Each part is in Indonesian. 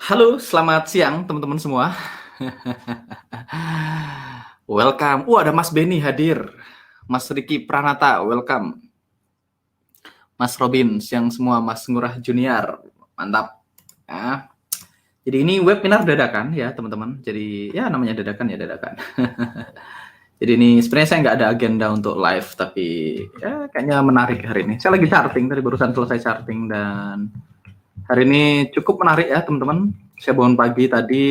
Halo, selamat siang teman-teman semua. Welcome. Ada Mas Beni hadir. Mas Riki Pranata, welcome. Mas Robin, siang semua. Mas Ngurah Junior, mantap. Ya. Jadi ini webinar dadakan ya teman-teman. Jadi ya namanya dadakan ya dadakan. Jadi ini sebenarnya saya nggak ada agenda untuk live, tapi ya kayaknya menarik hari ini. Saya lagi charting, tadi barusan selesai charting dan hari ini cukup menarik ya teman-teman. Saya bangun pagi tadi,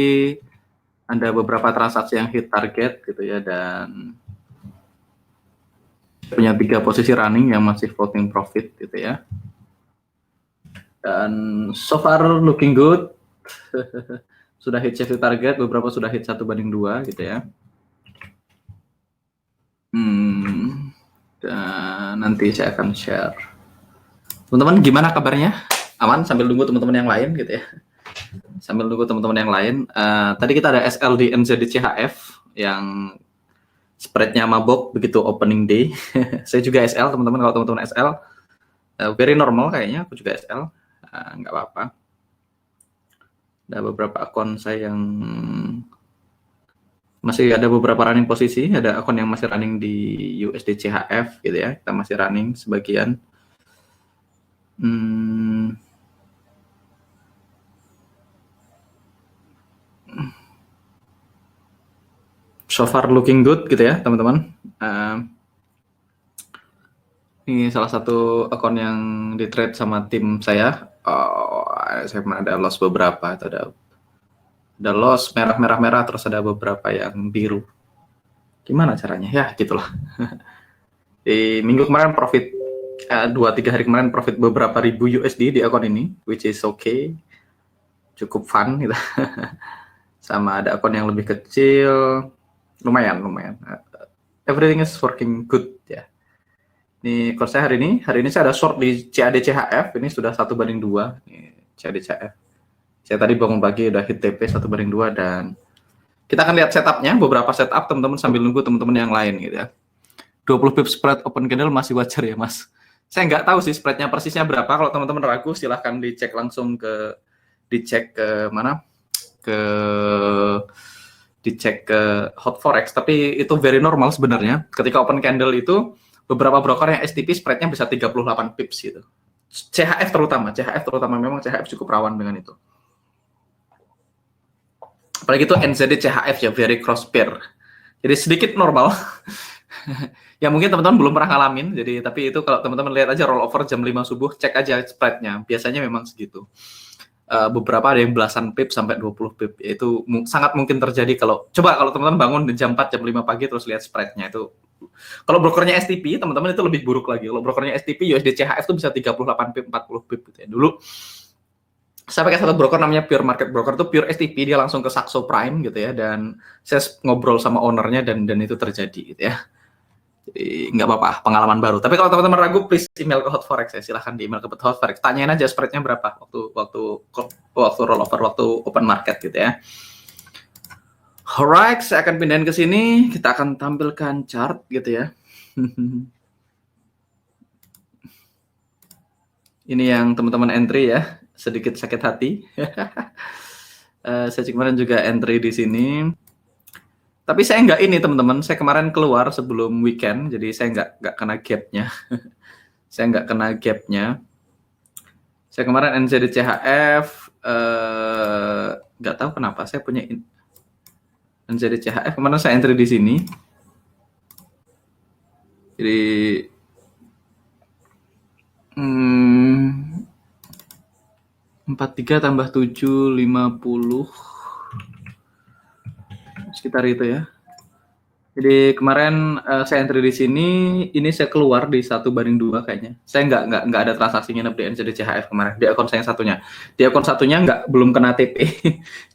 ada beberapa transaksi yang hit target gitu ya, dan punya 3 posisi running yang masih floating profit gitu ya. Dan so far looking good. Sudah hit safety target, beberapa sudah hit 1/2 gitu ya. Dan nanti saya akan share. Teman-teman gimana kabarnya? Aman sambil nunggu teman-teman yang lain gitu ya. Sambil nunggu teman-teman yang lain. Tadi kita ada SLD NZDCHF yang spreadnya mabok begitu opening day. Saya juga SL teman-teman, kalau teman-teman SL very normal kayaknya, aku juga SL, nggak apa-apa. Ada beberapa akun saya yang masih ada beberapa running posisi, ada akun yang masih running di USD CHF gitu ya, kita masih running sebagian. So far looking good gitu ya teman-teman. Ini salah satu akun yang di trade sama tim saya. Saya pernah ada loss beberapa, atau ada loss merah, terus ada beberapa yang biru. Gimana caranya? Ya gitulah. Di minggu kemarin profit 2-3 hari kemarin profit beberapa ribu USD di akun ini, which is okay, cukup fun gitu. Sama ada akun yang lebih kecil, lumayan. Everything is working good ya. Ini kalau saya hari ini saya ada short di CAD CHF, ini sudah 1/2. CAD CHF. Saya tadi bangun pagi udah hit TP 1/2, dan kita akan lihat setupnya, beberapa setup teman-teman sambil nunggu teman-teman yang lain gitu ya. 20 pips spread open candle masih wajar ya Mas? Saya nggak tahu sih spreadnya persisnya berapa. Kalau teman-teman ragu silahkan dicek langsung dicek ke Hot Forex. Tapi itu very normal sebenarnya. Ketika open candle itu beberapa broker yang STP spreadnya bisa 38 pips gitu. CHF terutama memang CHF cukup rawan dengan itu. Apalagi itu NZD CHF ya, very cross pair. Jadi sedikit normal. Ya mungkin teman-teman belum pernah ngalamin, jadi tapi itu kalau teman-teman lihat aja rollover jam 5 subuh, cek aja spreadnya, biasanya memang segitu. Beberapa ada yang belasan pip sampai 20 pip, itu sangat mungkin terjadi kalau teman-teman bangun di jam 4, jam 5 pagi terus lihat spreadnya itu. Kalau brokernya STP, teman-teman itu lebih buruk lagi. Kalau brokernya STP, USD CHF itu bisa 38 pip, 40 pip gitu ya. Dulu saya pakai satu broker namanya Pure Market Broker, itu Pure STP, dia langsung ke Saxo Prime gitu ya, dan saya ngobrol sama ownernya dan itu terjadi gitu ya. Jadi nggak apa-apa, pengalaman baru. Tapi kalau teman-teman ragu, please email ke Hot Forex ya. Silahkan di email ke Hot Forex. Tanyain aja spreadnya berapa waktu rollover, waktu open market gitu ya. Alright, saya akan pindahin ke sini. Kita akan tampilkan chart gitu ya. Ini yang teman-teman entry ya. Sedikit sakit hati. Saya kemarin juga entry di sini. Tapi saya nggak ini teman-teman, saya kemarin keluar sebelum weekend, jadi saya nggak kena gap-nya. Saya nggak kena gap-nya. Saya kemarin NZD CHF, nggak tahu kenapa saya punya NZD CHF, kemarin saya entry di sini. Jadi 43 tambah 7, 50. Sekitar itu ya. Jadi kemarin saya entry di sini, ini saya keluar di 1/2 kayaknya. Saya nggak ada transaksi nginep di NZD CHF kemarin, di akun saya yang satunya. Di akun satunya belum kena TP.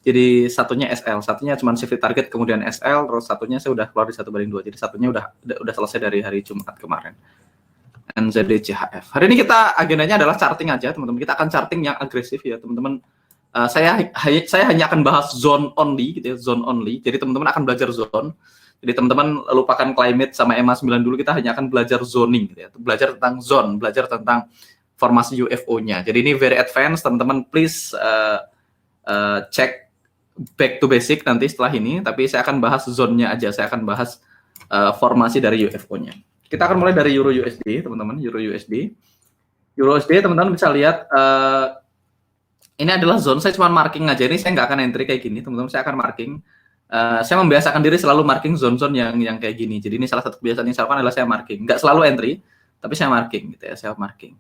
Jadi satunya SL, satunya cuma safety target kemudian SL, terus satunya saya udah keluar di 1/2. Jadi satunya udah selesai dari hari Jumat kemarin. NZD CHF. Hari ini kita agendanya adalah charting aja, teman-teman. Kita akan charting yang agresif ya, teman-teman. Saya hanya akan bahas zone only gitu ya, zone only. Jadi teman-teman akan belajar zone. Jadi teman-teman lupakan climate sama EMA 9 dulu, kita hanya akan belajar zoning gitu ya. Belajar tentang zone, belajar tentang formasi UFO-nya. Jadi ini very advanced, teman-teman please cek back to basic nanti setelah ini, tapi saya akan bahas zone-nya aja, saya akan bahas formasi dari UFO-nya. Kita akan mulai dari Euro USD, teman-teman. Euro USD, teman-teman bisa lihat ini adalah zone. Saya cuma marking aja, ini saya nggak akan entry kayak gini, teman-teman. Saya akan marking. Saya membiasakan diri selalu marking zone-zone yang kayak gini. Jadi ini salah satu kebiasaan yang saya lakukan adalah saya marking. Nggak selalu entry, tapi saya marking, gitu ya. Saya marking.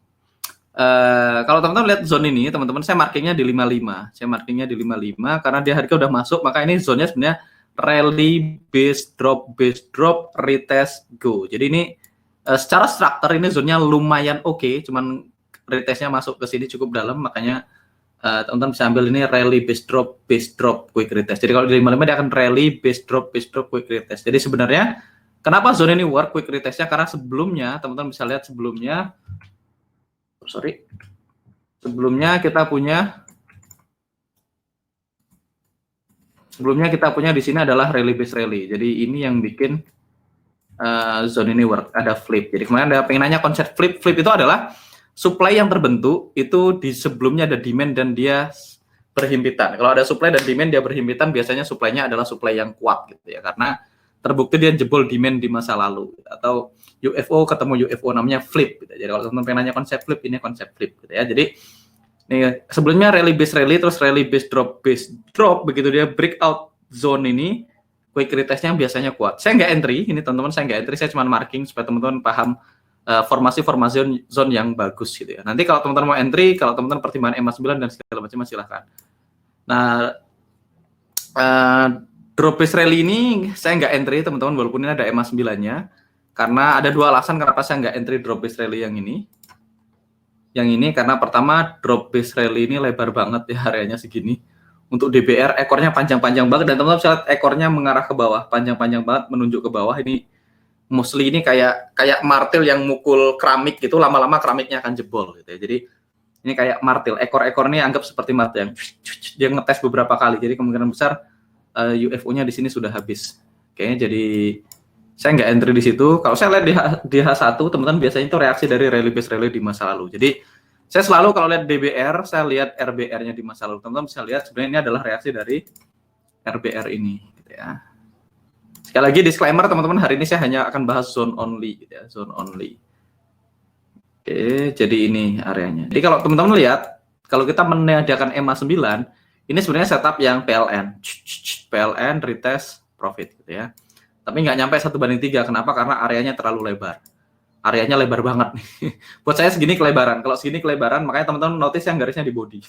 Kalau teman-teman lihat zone ini, teman-teman, saya markingnya di 55. Saya markingnya di 55 karena dia harga udah masuk, maka ini zone-nya sebenarnya rally, base drop, retest, go. Jadi ini secara struktur ini zone-nya lumayan oke, cuman retestnya masuk ke sini cukup dalam, makanya teman-teman bisa ambil ini rally, base drop, quick retest. Jadi kalau di 55 dia akan rally, base drop, quick retest. Jadi sebenarnya kenapa zone ini work quick retestnya? Karena sebelumnya, teman-teman bisa lihat sebelumnya kita punya di sini adalah rally base rally. Jadi ini yang bikin zone ini work, ada flip. Jadi kemarin ada pengen nanya konsep flip. Flip itu adalah supply yang terbentuk itu di sebelumnya ada demand dan dia berhimpitan. Kalau ada supply dan demand dia berhimpitan, biasanya supply-nya adalah supply yang kuat gitu ya, karena terbukti dia jebol demand di masa lalu, atau UFO ketemu UFO namanya flip gitu. Jadi kalau teman-teman pengen nanya konsep flip, ini konsep flip gitu ya. Jadi ini sebelumnya rally base rally, terus rally base drop, begitu dia breakout zone ini, quick retestnya biasanya kuat. Saya nggak entry, ini teman-teman, saya nggak entry, saya cuma marking supaya teman-teman paham formasi zone yang bagus gitu ya. Nanti kalau teman-teman mau entry, kalau teman-teman pertimbangan EMA 9 dan segala macam, silahkan. Nah, drop base rally ini saya nggak entry, teman-teman, walaupun ini ada EMA 9-nya. Karena ada dua alasan kenapa saya nggak entry drop base rally yang ini. Yang ini karena pertama, drop base rally ini lebar banget ya, areanya segini. Untuk DBR ekornya panjang-panjang banget, dan teman-teman bisa lihat ekornya mengarah ke bawah, panjang-panjang banget menunjuk ke bawah. Ini mostly ini kayak martil yang mukul keramik gitu, lama-lama keramiknya akan jebol gitu ya. Jadi ini kayak martil, ekor-ekor ini anggap seperti martil yang dia ngetes beberapa kali. Jadi kemungkinan besar UFO-nya di sini sudah habis. Kayaknya jadi saya nggak entry di situ. Kalau saya lihat di H1, teman-teman, biasanya itu reaksi dari rally base rally di masa lalu. Jadi saya selalu kalau lihat DBR, saya lihat RBR-nya di masa lalu. Teman-teman bisa lihat sebenarnya ini adalah reaksi dari RBR ini, gitu ya. Sekali lagi disclaimer, teman-teman, hari ini saya hanya akan bahas zone only, gitu ya, zone only. Oke, jadi ini areanya. Jadi kalau teman-teman lihat, kalau kita meniadakan EMA 9, ini sebenarnya setup yang PLN, retest, profit, gitu ya. Tapi nggak nyampe 1/3. Kenapa? Karena areanya terlalu lebar. Areanya lebar banget nih. Buat saya segini kelebaran. Kalau segini kelebaran, makanya teman-teman notice yang garisnya di body.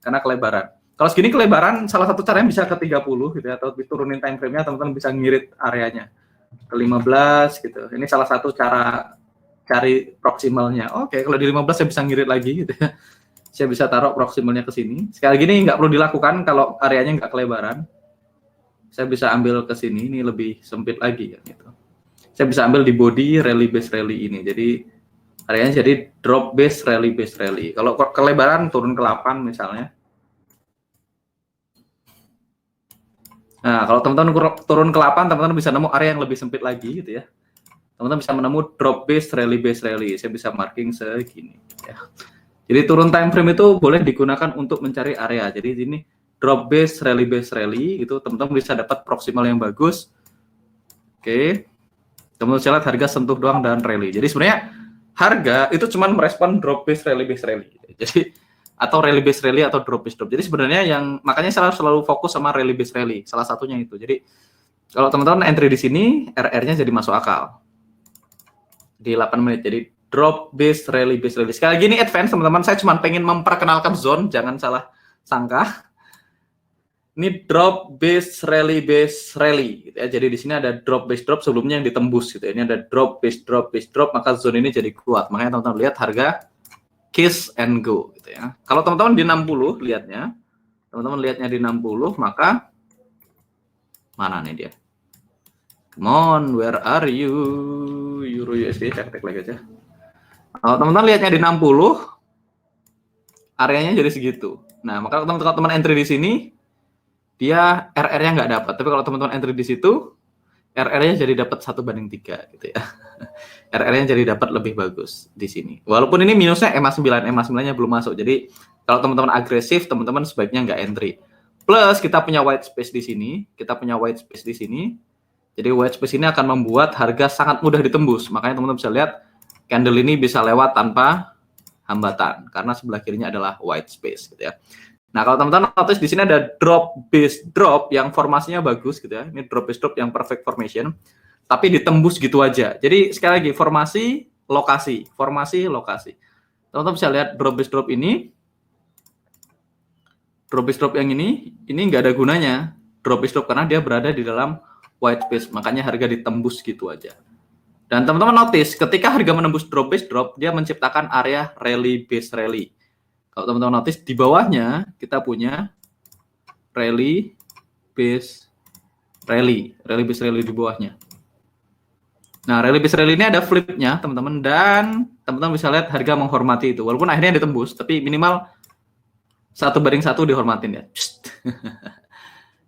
Karena kelebaran. Kalau segini kelebaran, salah satu caranya bisa ke 30 gitu ya, atau diturunin time frame-nya, teman-teman bisa ngirit areanya ke 15 gitu. Ini salah satu cara cari proximalnya. Oke, kalau di 15 saya bisa ngirit lagi gitu ya. Saya bisa taruh proximalnya ke sini. Sekali lagi ini nggak perlu dilakukan kalau areanya nggak kelebaran. Saya bisa ambil ke sini, ini lebih sempit lagi ya gitu. Saya bisa ambil di body rally base rally ini. Jadi areanya jadi drop base rally. Kalau kelebaran turun ke 8 misalnya. Nah, kalau teman-teman turun ke 8, teman-teman bisa nemu area yang lebih sempit lagi gitu ya. Teman-teman bisa menemu drop base rally. Saya bisa marking segini ya. Jadi turun time frame itu boleh digunakan untuk mencari area. Jadi ini drop base rally itu teman-teman bisa dapat proximal yang bagus. Oke. Teman-teman bisa lihat harga sentuh doang dan rally. Jadi sebenarnya harga itu cuma merespon drop base rally. Jadi atau rally base rally atau drop base drop. Jadi sebenarnya yang makanya saya selalu fokus sama rally base rally. Salah satunya itu. Jadi kalau teman-teman entry di sini, RR-nya jadi masuk akal. Di 8 menit. Jadi drop base rally. Sekali lagi ini advance, teman-teman. Saya cuma pengen memperkenalkan zone, jangan salah sangka. Ini drop base rally gitu ya. Jadi di sini ada drop base drop sebelumnya yang ditembus gitu ya. Ini ada drop base drop, maka zone ini jadi kuat. Makanya teman-teman lihat harga kiss and go gitu ya. Kalau teman-teman di 60 lihatnya, di 60, maka mana nih dia? Come on, where are you? Euro USD, cek lagi aja. Kalau teman-teman lihatnya di 60, areanya jadi segitu. Nah, maka kalau teman-teman entry di sini, dia RR-nya nggak dapat. Tapi kalau teman-teman entry di situ, RR-nya jadi dapat 1/3 gitu ya. RR-nya jadi dapat lebih bagus di sini. Walaupun ini minusnya EMA 9-nya belum masuk. Jadi kalau teman-teman agresif, teman-teman sebaiknya nggak entry. Plus kita punya white space di sini, Jadi white space ini akan membuat harga sangat mudah ditembus. Makanya teman-teman bisa lihat candle ini bisa lewat tanpa hambatan karena sebelah kirinya adalah white space gitu ya. Nah, kalau teman-teman notice di sini ada drop base drop yang formasinya bagus gitu ya. Ini drop base drop yang perfect formation, tapi ditembus gitu aja. Jadi sekali lagi formasi lokasi. Teman-teman bisa lihat drop base drop ini. Drop base drop yang ini nggak ada gunanya. Drop base drop karena dia berada di dalam white space, makanya harga ditembus gitu aja. Dan teman-teman notice ketika harga menembus drop base drop, dia menciptakan area rally base rally. Kalau teman-teman notice di bawahnya kita punya rally base rally di bawahnya. Nah, rally base rally ini ada flipnya teman-teman, dan teman-teman bisa lihat harga menghormati itu. Walaupun akhirnya ditembus, tapi minimal 1:1 dihormatin ya.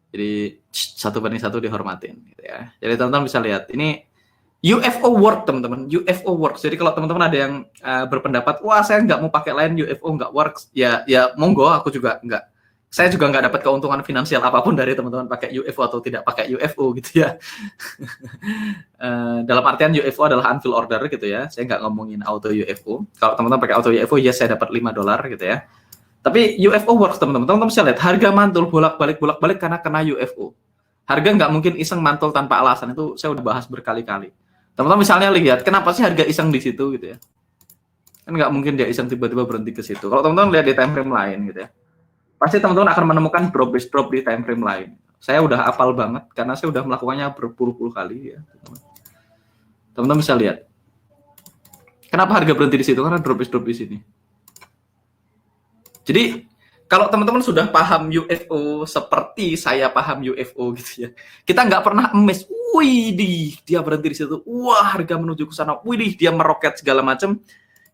Jadi 1:1 dihormatin gitu ya. Jadi teman-teman bisa lihat ini UFO work teman-teman, UFO works. Jadi kalau teman-teman ada yang berpendapat, wah saya nggak mau pakai line UFO nggak works, ya monggo, aku juga nggak. Saya juga nggak dapat keuntungan finansial apapun dari teman-teman pakai UFO atau tidak pakai UFO gitu ya. Dalam artian UFO adalah unfilled order gitu ya. Saya nggak ngomongin auto UFO. Kalau teman-teman pakai auto UFO, ya saya dapat $5 gitu ya. Tapi UFO works teman-teman. Teman-teman bisa lihat harga mantul bolak-balik karena kena UFO. Harga nggak mungkin iseng mantul tanpa alasan, itu saya udah bahas berkali-kali. Teman-teman misalnya lihat kenapa sih harga iseng di situ gitu ya. Kan nggak mungkin dia iseng tiba-tiba berhenti ke situ. Kalau teman-teman lihat di time frame lain gitu ya, pasti teman-teman akan menemukan drop base drop di time frame lain. Saya udah hafal banget karena saya udah melakukannya berpuluh-puluh kali ya. Teman-teman bisa lihat. Kenapa harga berhenti di situ? Karena drop base drop di sini. Jadi kalau teman-teman sudah paham UFO seperti saya paham UFO gitu ya, kita nggak pernah emes. Widih, dia berhenti di situ. Wah, harga menuju ke sana. Widih, dia meroket segala macam.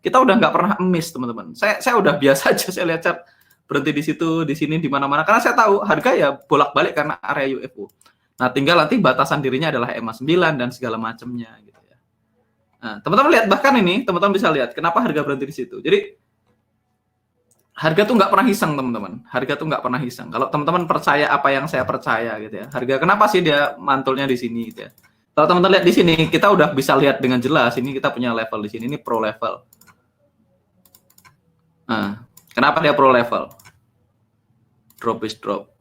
Kita udah nggak pernah emes, teman-teman. Saya udah biasa aja, saya lihat chart berhenti di situ, di sini, di mana-mana. Karena saya tahu harga ya bolak-balik karena area UFO. Nah, tinggal nanti batasan dirinya adalah EMA 9 dan segala macamnya gitu ya. Nah, teman-teman lihat bahkan ini, teman-teman bisa lihat kenapa harga berhenti di situ. Jadi harga tuh nggak pernah hisang teman-teman. Harga tuh nggak pernah hisang. Kalau teman-teman percaya apa yang saya percaya gitu ya. Harga kenapa sih dia mantulnya di sini gitu ya. Kalau teman-teman lihat di sini, kita udah bisa lihat dengan jelas. Ini kita punya level di sini. Ini pro level. Nah, kenapa dia pro level? Drop is drop.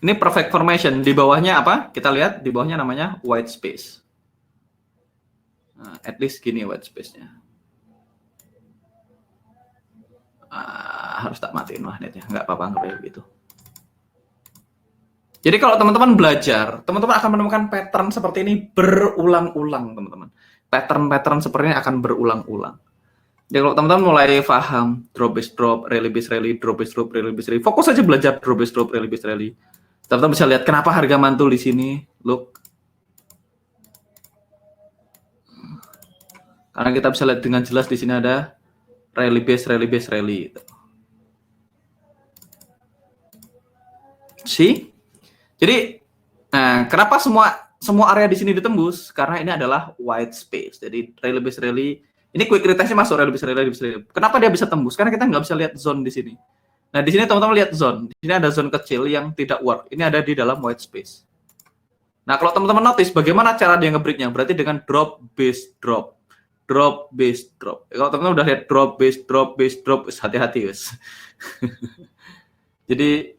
Ini perfect formation. Di bawahnya apa? Kita lihat di bawahnya namanya white space. Nah, at least gini white space-nya. Harus tak matiin magnetnya, nggak apa-apa, nggak kayak gitu. Jadi kalau teman-teman belajar, teman-teman akan menemukan pattern seperti ini berulang-ulang, teman-teman. Pattern-pattern seperti ini akan berulang-ulang. Jadi kalau teman-teman mulai paham drop base drop, rally base rally, drop base drop, rally base rally, fokus aja belajar drop base drop, rally base rally. Teman-teman bisa lihat kenapa harga mantul di sini. Look, karena kita bisa lihat dengan jelas di sini ada rally base rally. See? Jadi, nah, kenapa semua area di sini ditembus? Karena ini adalah white space. Jadi rally base rally, ini quick retest-nya masuk rally base rally. Kenapa dia bisa tembus? Karena kita nggak bisa lihat zone di sini. Nah, di sini teman-teman lihat zone. Di sini ada zone kecil yang tidak work. Ini ada di dalam white space. Nah, kalau teman-teman notice bagaimana cara dia nge-breaknya? Berarti dengan drop base drop. Drop base drop. Kalau teman-teman udah lihat drop base drop, hati-hati guys. Jadi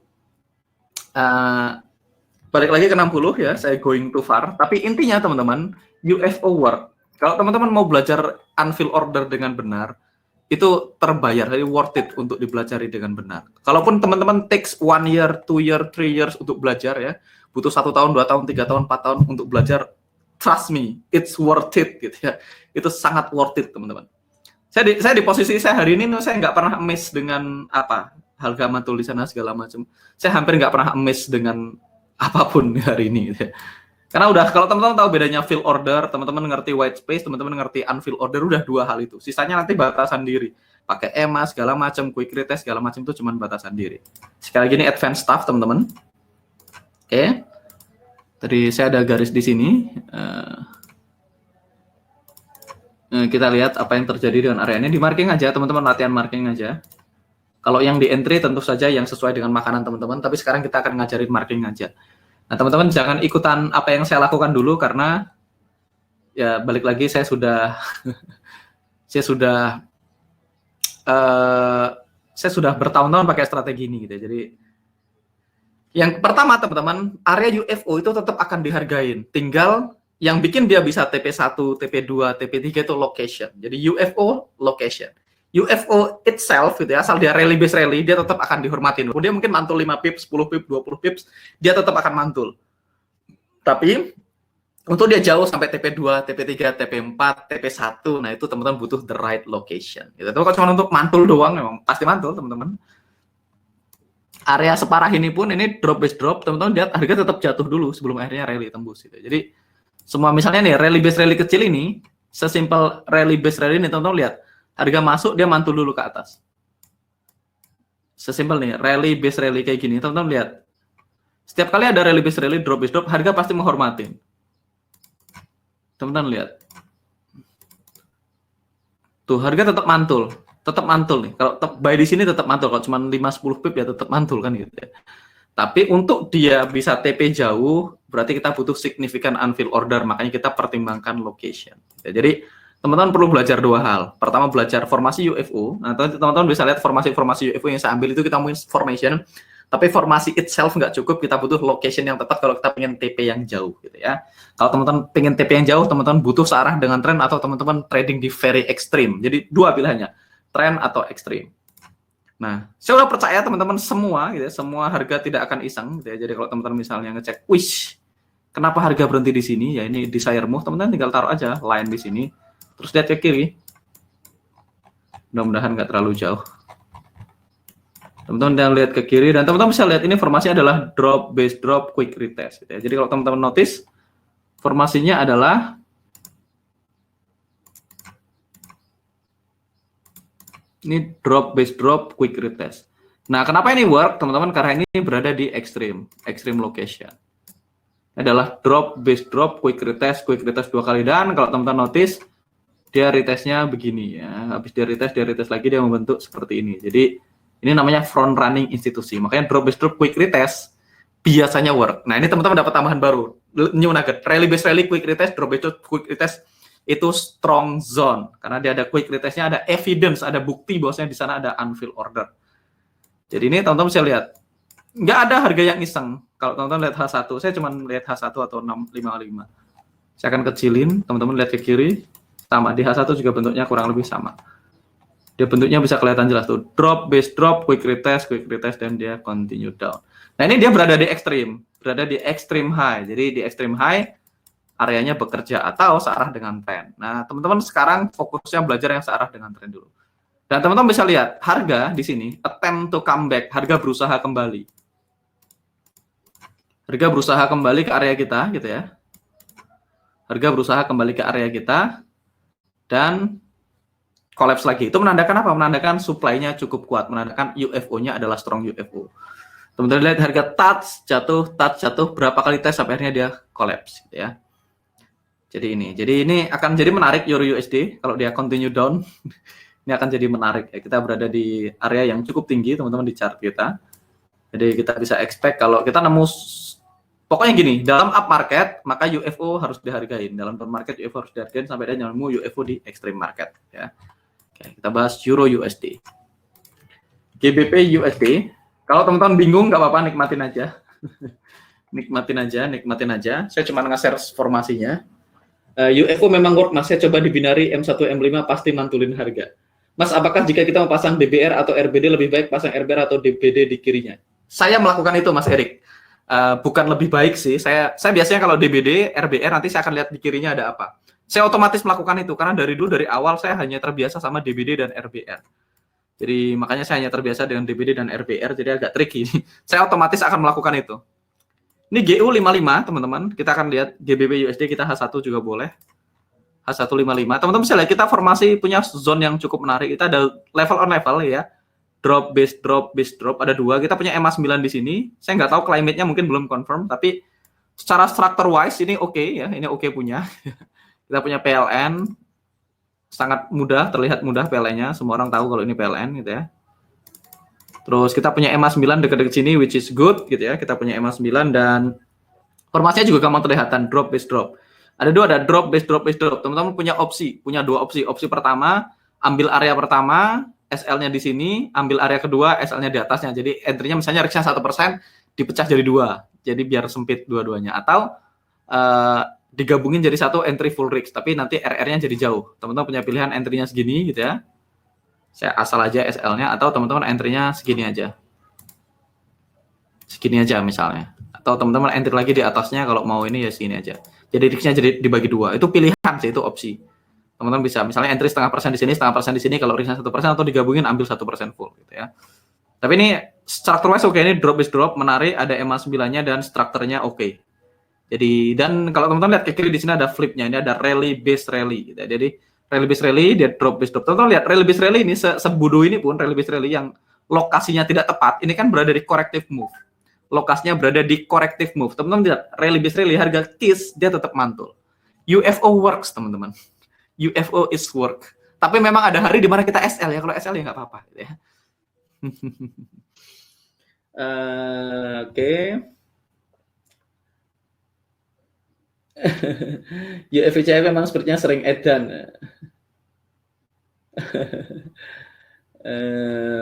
balik lagi ke 60 ya, saya going too far. Tapi intinya teman-teman, UFO work. Kalau teman-teman mau belajar unfilled order dengan benar, itu terbayar, jadi worth it untuk dipelajari dengan benar. Kalaupun teman-teman takes 1 year, 2 year, 3 years untuk belajar ya, butuh 1 tahun, 2 tahun, 3 tahun, 4 tahun untuk belajar, trust me, it's worth it gitu ya. Itu sangat worth it teman-teman. Saya di posisi saya hari ini, saya nggak pernah miss dengan apa, harga mantul di sana segala macam. Saya hampir nggak pernah miss dengan apapun hari ini. Gitu ya. Karena udah, kalau teman-teman tahu bedanya fill order, teman-teman ngerti white space, teman-teman ngerti unfilled order, udah 2 hal itu. Sisanya nanti batasan diri. Pakai EMA segala macam, quick retest segala macam itu cuma batasan diri. Sekali lagi ini advanced stuff teman-teman. Oke. Tadi saya ada garis di sini. Kita lihat apa yang terjadi dengan area ini. Di marking aja, teman-teman latihan marking aja. Kalau yang di entry tentu saja yang sesuai dengan makanan teman-teman, tapi sekarang kita akan ngajarin marking aja. Nah, teman-teman jangan ikutan apa yang saya lakukan dulu karena ya balik lagi saya sudah saya sudah bertahun-tahun pakai strategi ini gitu. Jadi yang pertama teman-teman, area UFO itu tetap akan dihargain. Tinggal yang bikin dia bisa TP1, TP2, TP3 itu location. Jadi UFO location. UFO itself gitu ya, asal dia rally base rally, dia tetap akan dihormatin. Dia mungkin mantul 5 pips, 10 pips, 20 pips, dia tetap akan mantul. Tapi untuk dia jauh sampai TP2, TP3, TP4, TP1, nah itu teman-teman butuh the right location. Gitu. Kalau cuma untuk mantul doang, memang pasti mantul teman-teman. Area separah ini pun ini drop base drop, teman-teman lihat harga tetap jatuh dulu sebelum akhirnya rally tembus. Gitu. Jadi semua misalnya nih rally base rally kecil ini, sesimpel rally base rally ini teman-teman lihat harga masuk dia mantul dulu ke atas. Sesimpel nih rally base rally kayak gini, teman-teman lihat. Setiap kali ada rally base rally, drop base drop, harga pasti menghormatin. Teman-teman lihat. Tuh, harga tetap mantul nih. Kalau buy di sini tetap mantul, kalau cuma 5-10 pip ya tetap mantul kan gitu ya. Tapi untuk dia bisa TP jauh, berarti kita butuh significant unfilled order, makanya kita pertimbangkan location. Jadi, teman-teman perlu belajar dua hal. Pertama, belajar formasi UFO. Nah, teman-teman bisa lihat formasi-formasi UFO yang saya ambil itu kita mungkin formation, tapi formasi itself nggak cukup, kita butuh location yang tepat kalau kita pengen TP yang jauh gitu ya. Kalau teman-teman pengen TP yang jauh, teman-teman butuh searah dengan tren atau teman-teman trading di very extreme. Jadi dua pilihannya, tren atau ekstrim. Nah, saya udah percaya teman-teman semua gitu ya, semua harga tidak akan iseng gitu ya. Jadi kalau teman-teman misalnya ngecek, wish, kenapa harga berhenti di sini? Ya ini desire move, teman-teman tinggal taruh aja line di sini, terus lihat ke kiri. Mudah-mudahan nggak terlalu jauh. Teman-teman jangan lihat ke kiri dan teman-teman bisa lihat ini formasinya adalah drop base drop quick retest gitu ya. Jadi kalau teman-teman notice formasinya adalah ini drop base drop quick retest. Nah, kenapa ini work teman-teman? Karena ini berada di extreme location. Ini adalah drop base drop quick retest 2 kali dan kalau teman-teman notice dia retestnya begini ya. Habis dia retest lagi dia membentuk seperti ini. Jadi ini namanya front running institusi. Makanya drop base drop quick retest biasanya work. Nah, ini teman-teman dapat tambahan baru. New nugget. Rally base rally quick retest, drop base drop quick retest itu strong zone. Karena dia ada quick retestnya, ada evidence, ada bukti bahwasanya di sana ada unfilled order. Jadi ini teman-teman bisa lihat. Nggak ada harga yang iseng. Kalau teman-teman lihat H1, saya cuma lihat H1 atau 655. Saya akan kecilin, teman-teman lihat ke kiri. Sama, di H1 juga bentuknya kurang lebih sama. Dia bentuknya bisa kelihatan jelas tuh, drop, base drop, quick retest, dan dia continue down. Nah ini dia berada di extreme high. Jadi di extreme high, areanya bekerja atau searah dengan tren. Nah teman-teman sekarang fokusnya belajar yang searah dengan tren dulu. Dan teman-teman bisa lihat, harga di sini, attempt to come back, harga berusaha kembali. Harga berusaha kembali ke area kita, gitu ya. Harga berusaha kembali ke area kita, dan collapse lagi. Itu menandakan apa? Menandakan supply-nya cukup kuat, menandakan UFO-nya adalah strong UFO. Teman-teman lihat harga touch jatuh, berapa kali tes sampai akhirnya dia collapse gitu ya. Jadi ini akan jadi menarik Euro USD kalau dia continue down. Ini akan jadi menarik ya. Kita berada di area yang cukup tinggi teman-teman di chart kita. Jadi kita bisa expect kalau kita nemu pokoknya gini, dalam up market maka UFO harus dihargain. Dalam down market UFO harus dihargain sampai dia nemu UFO di extreme market ya. Oke, kita bahas Euro USD. GBP USD. Kalau teman-teman bingung nggak apa-apa, nikmatin aja. nikmatin aja. Saya cuma nge-share formasinya. UFO memang work, Mas. Saya coba di binary M1 M5 pasti mantulin harga. Mas, apakah jika kita mau pasang DBR atau RBD lebih baik pasang RBR atau DBD di kirinya? Saya melakukan itu, Mas Erik. Bukan lebih baik sih. Saya biasanya kalau DBD, RBR nanti saya akan lihat di kirinya ada apa. Saya otomatis melakukan itu karena dari awal saya hanya terbiasa sama DBD dan RBR. Jadi makanya saya hanya terbiasa dengan DBD dan RBR, jadi agak tricky. Saya otomatis akan melakukan itu. Ini GU55 teman-teman, kita akan lihat GBP USD kita H1 juga boleh. H155. Teman-teman bisa lihat kita formasi punya zone yang cukup menarik. Kita ada level on level ya. Drop base drop ada 2. Kita punya EMA 9 di sini. Saya nggak tahu climate-nya mungkin belum confirm, tapi secara structure wise ini oke ya, ini oke punya. Kita punya PLN, sangat mudah, terlihat mudah PLN-nya. Semua orang tahu kalau ini PLN gitu ya. Terus kita punya EMA 9 dekat-dekat sini, which is good gitu ya. Kita punya EMA 9 dan formasinya juga gampang kelihatan, drop base drop. Ada dua, ada drop base drop base drop. Teman-teman punya dua opsi. Opsi pertama, ambil area pertama, SL-nya di sini, ambil area kedua, SL-nya di atasnya. Jadi entry-nya misalnya risk-nya 1%, dipecah jadi 2. Jadi biar sempit dua-duanya. Atau digabungin jadi satu entry full risk, tapi nanti RR-nya jadi jauh. Teman-teman punya pilihan entry-nya segini gitu ya. Saya asal aja SL-nya, atau teman-teman entry-nya segini aja. Segini aja misalnya. Atau teman-teman entry lagi di atasnya, kalau mau ini ya segini aja. Jadi risk-nya jadi dibagi 2. Itu pilihan sih, itu opsi. Teman-teman bisa misalnya entry 0,5% di sini, 0,5% di sini, kalau risk-nya 1%, atau digabungin ambil 1% full gitu ya. Tapi ini structure-wise oke, ini drop is drop, menarik, ada EMA 9-nya dan strukturnya oke. Jadi, dan kalau teman-teman lihat ke kiri di sini ada flip-nya, ini ada rally base rally gitu. Jadi rally base rally, dia drop base drop. Teman-teman lihat rally base rally ini sebodoh ini pun rally base rally yang lokasinya tidak tepat, ini kan berada di corrective move. Lokasinya berada di corrective move. Teman-teman lihat rally base rally, harga KIS dia tetap mantul. UFO works, teman-teman. UFO is work. Tapi memang ada hari di mana kita SL ya. Kalau SL ya nggak apa-apa gitu ya. Oke. UFCF memang sepertinya sering edan.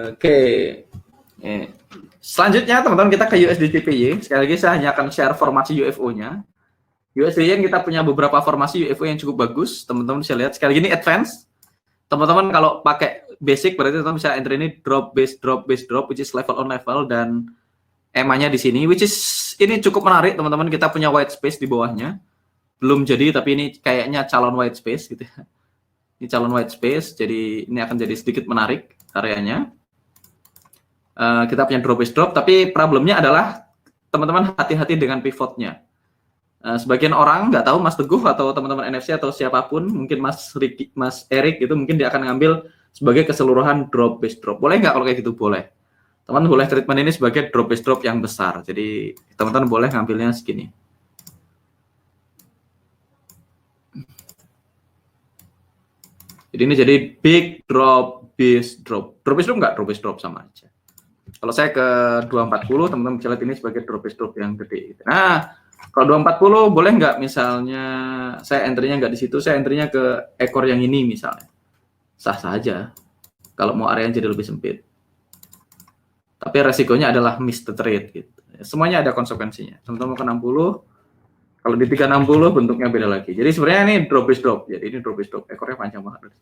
Oke. Selanjutnya teman-teman kita ke USD/JPY. Sekali lagi saya hanya akan share formasi UFO-nya. USD-yen kita punya beberapa formasi UFO yang cukup bagus. Teman-teman bisa lihat. Sekali lagi ini advance. Teman-teman kalau pakai basic berarti teman-teman bisa entry ini drop base drop base drop, which is level on level, dan EMA-nya di sini, which is ini cukup menarik teman-teman. Kita punya white space di bawahnya. Belum jadi, tapi ini kayaknya calon white space gitu ya. Ini calon white space, jadi ini akan jadi sedikit menarik areanya. Kita punya drop base drop, tapi problemnya adalah teman-teman hati-hati dengan pivotnya. Sebagian orang nggak tahu, Mas Teguh atau teman-teman NFC atau siapapun, mungkin Mas Ricky, Mas Erik itu mungkin dia akan ngambil sebagai keseluruhan drop base drop. Boleh nggak kalau kayak gitu? Boleh. Teman-teman boleh treatment ini sebagai drop base drop yang besar. Jadi teman-teman boleh ngambilnya segini. Jadi ini jadi big drop base drop. Drop base drop nggak? Drop base drop sama aja. Kalau saya ke 240, teman-teman bisa lihat ini sebagai drop base drop yang gede. Nah, kalau 240 boleh nggak misalnya saya entry-nya nggak di situ, saya entry-nya ke ekor yang ini misalnya. Sah-sah aja. Kalau mau area yang jadi lebih sempit. Tapi resikonya adalah miss the trade gitu. Semuanya ada konsekuensinya. Teman-teman mau ke 60, kalau di 360 bentuknya beda lagi. Jadi sebenarnya ini drop base drop. Jadi ini drop base drop. Ekornya panjang banget.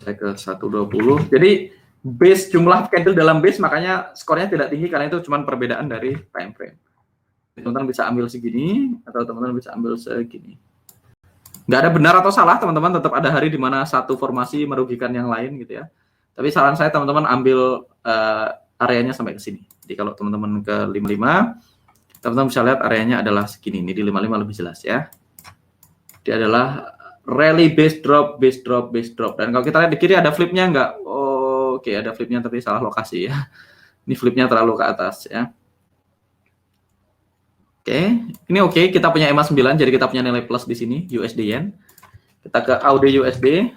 Saya ke 120. Jadi base jumlah candle dalam base makanya skornya tidak tinggi karena itu cuma perbedaan dari time frame. Teman-teman bisa ambil segini atau teman-teman bisa ambil segini. Nggak ada benar atau salah, teman-teman. Tetap ada hari di mana satu formasi merugikan yang lain gitu ya. Tapi saran saya teman-teman ambil areanya sampai ke sini. Jadi kalau teman-teman ke 55, teman-teman bisa lihat areanya adalah segini. Ini di 55 lebih jelas ya. Dia adalah rally base drop, base drop, base drop. Dan kalau kita lihat di kiri ada flipnya nggak? Oh, oke, ada flipnya tapi salah lokasi ya. Ini flipnya terlalu ke atas ya. Oke, ini oke. Kita punya EMA 9, jadi kita punya nilai plus di sini, USD Yen. Kita ke AUD USD.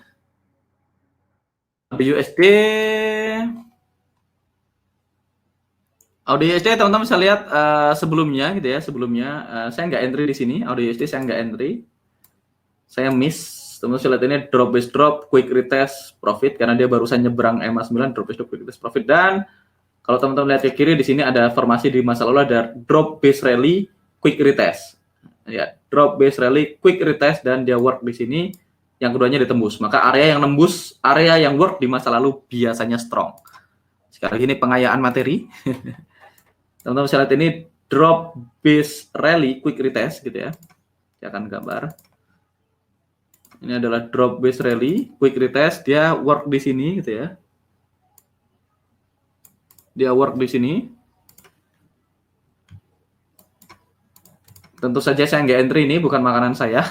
AUD USD teman-teman bisa lihat sebelumnya gitu ya, saya nggak entry di sini, AUD USD saya nggak entry, saya miss. Teman-teman bisa lihat ini drop base drop, quick retest profit karena dia barusan nyebrang EMA 9, drop base drop, quick retest profit. Dan kalau teman-teman lihat ke kiri di sini ada formasi di masa lalu, ada drop base rally, quick retest. Ya, drop base rally, quick retest, dan dia work di sini. Yang keduanya ditembus. Maka area yang nembus, area yang work di masa lalu biasanya strong. Sekali lagi ini pengayaan materi. Teman-teman bisa lihat ini drop base rally, quick retest gitu ya. Saya akan gambar. Ini adalah drop base rally, quick retest. Dia work di sini gitu ya. Dia work di sini. Tentu saja saya nggak entry, ini bukan makanan saya.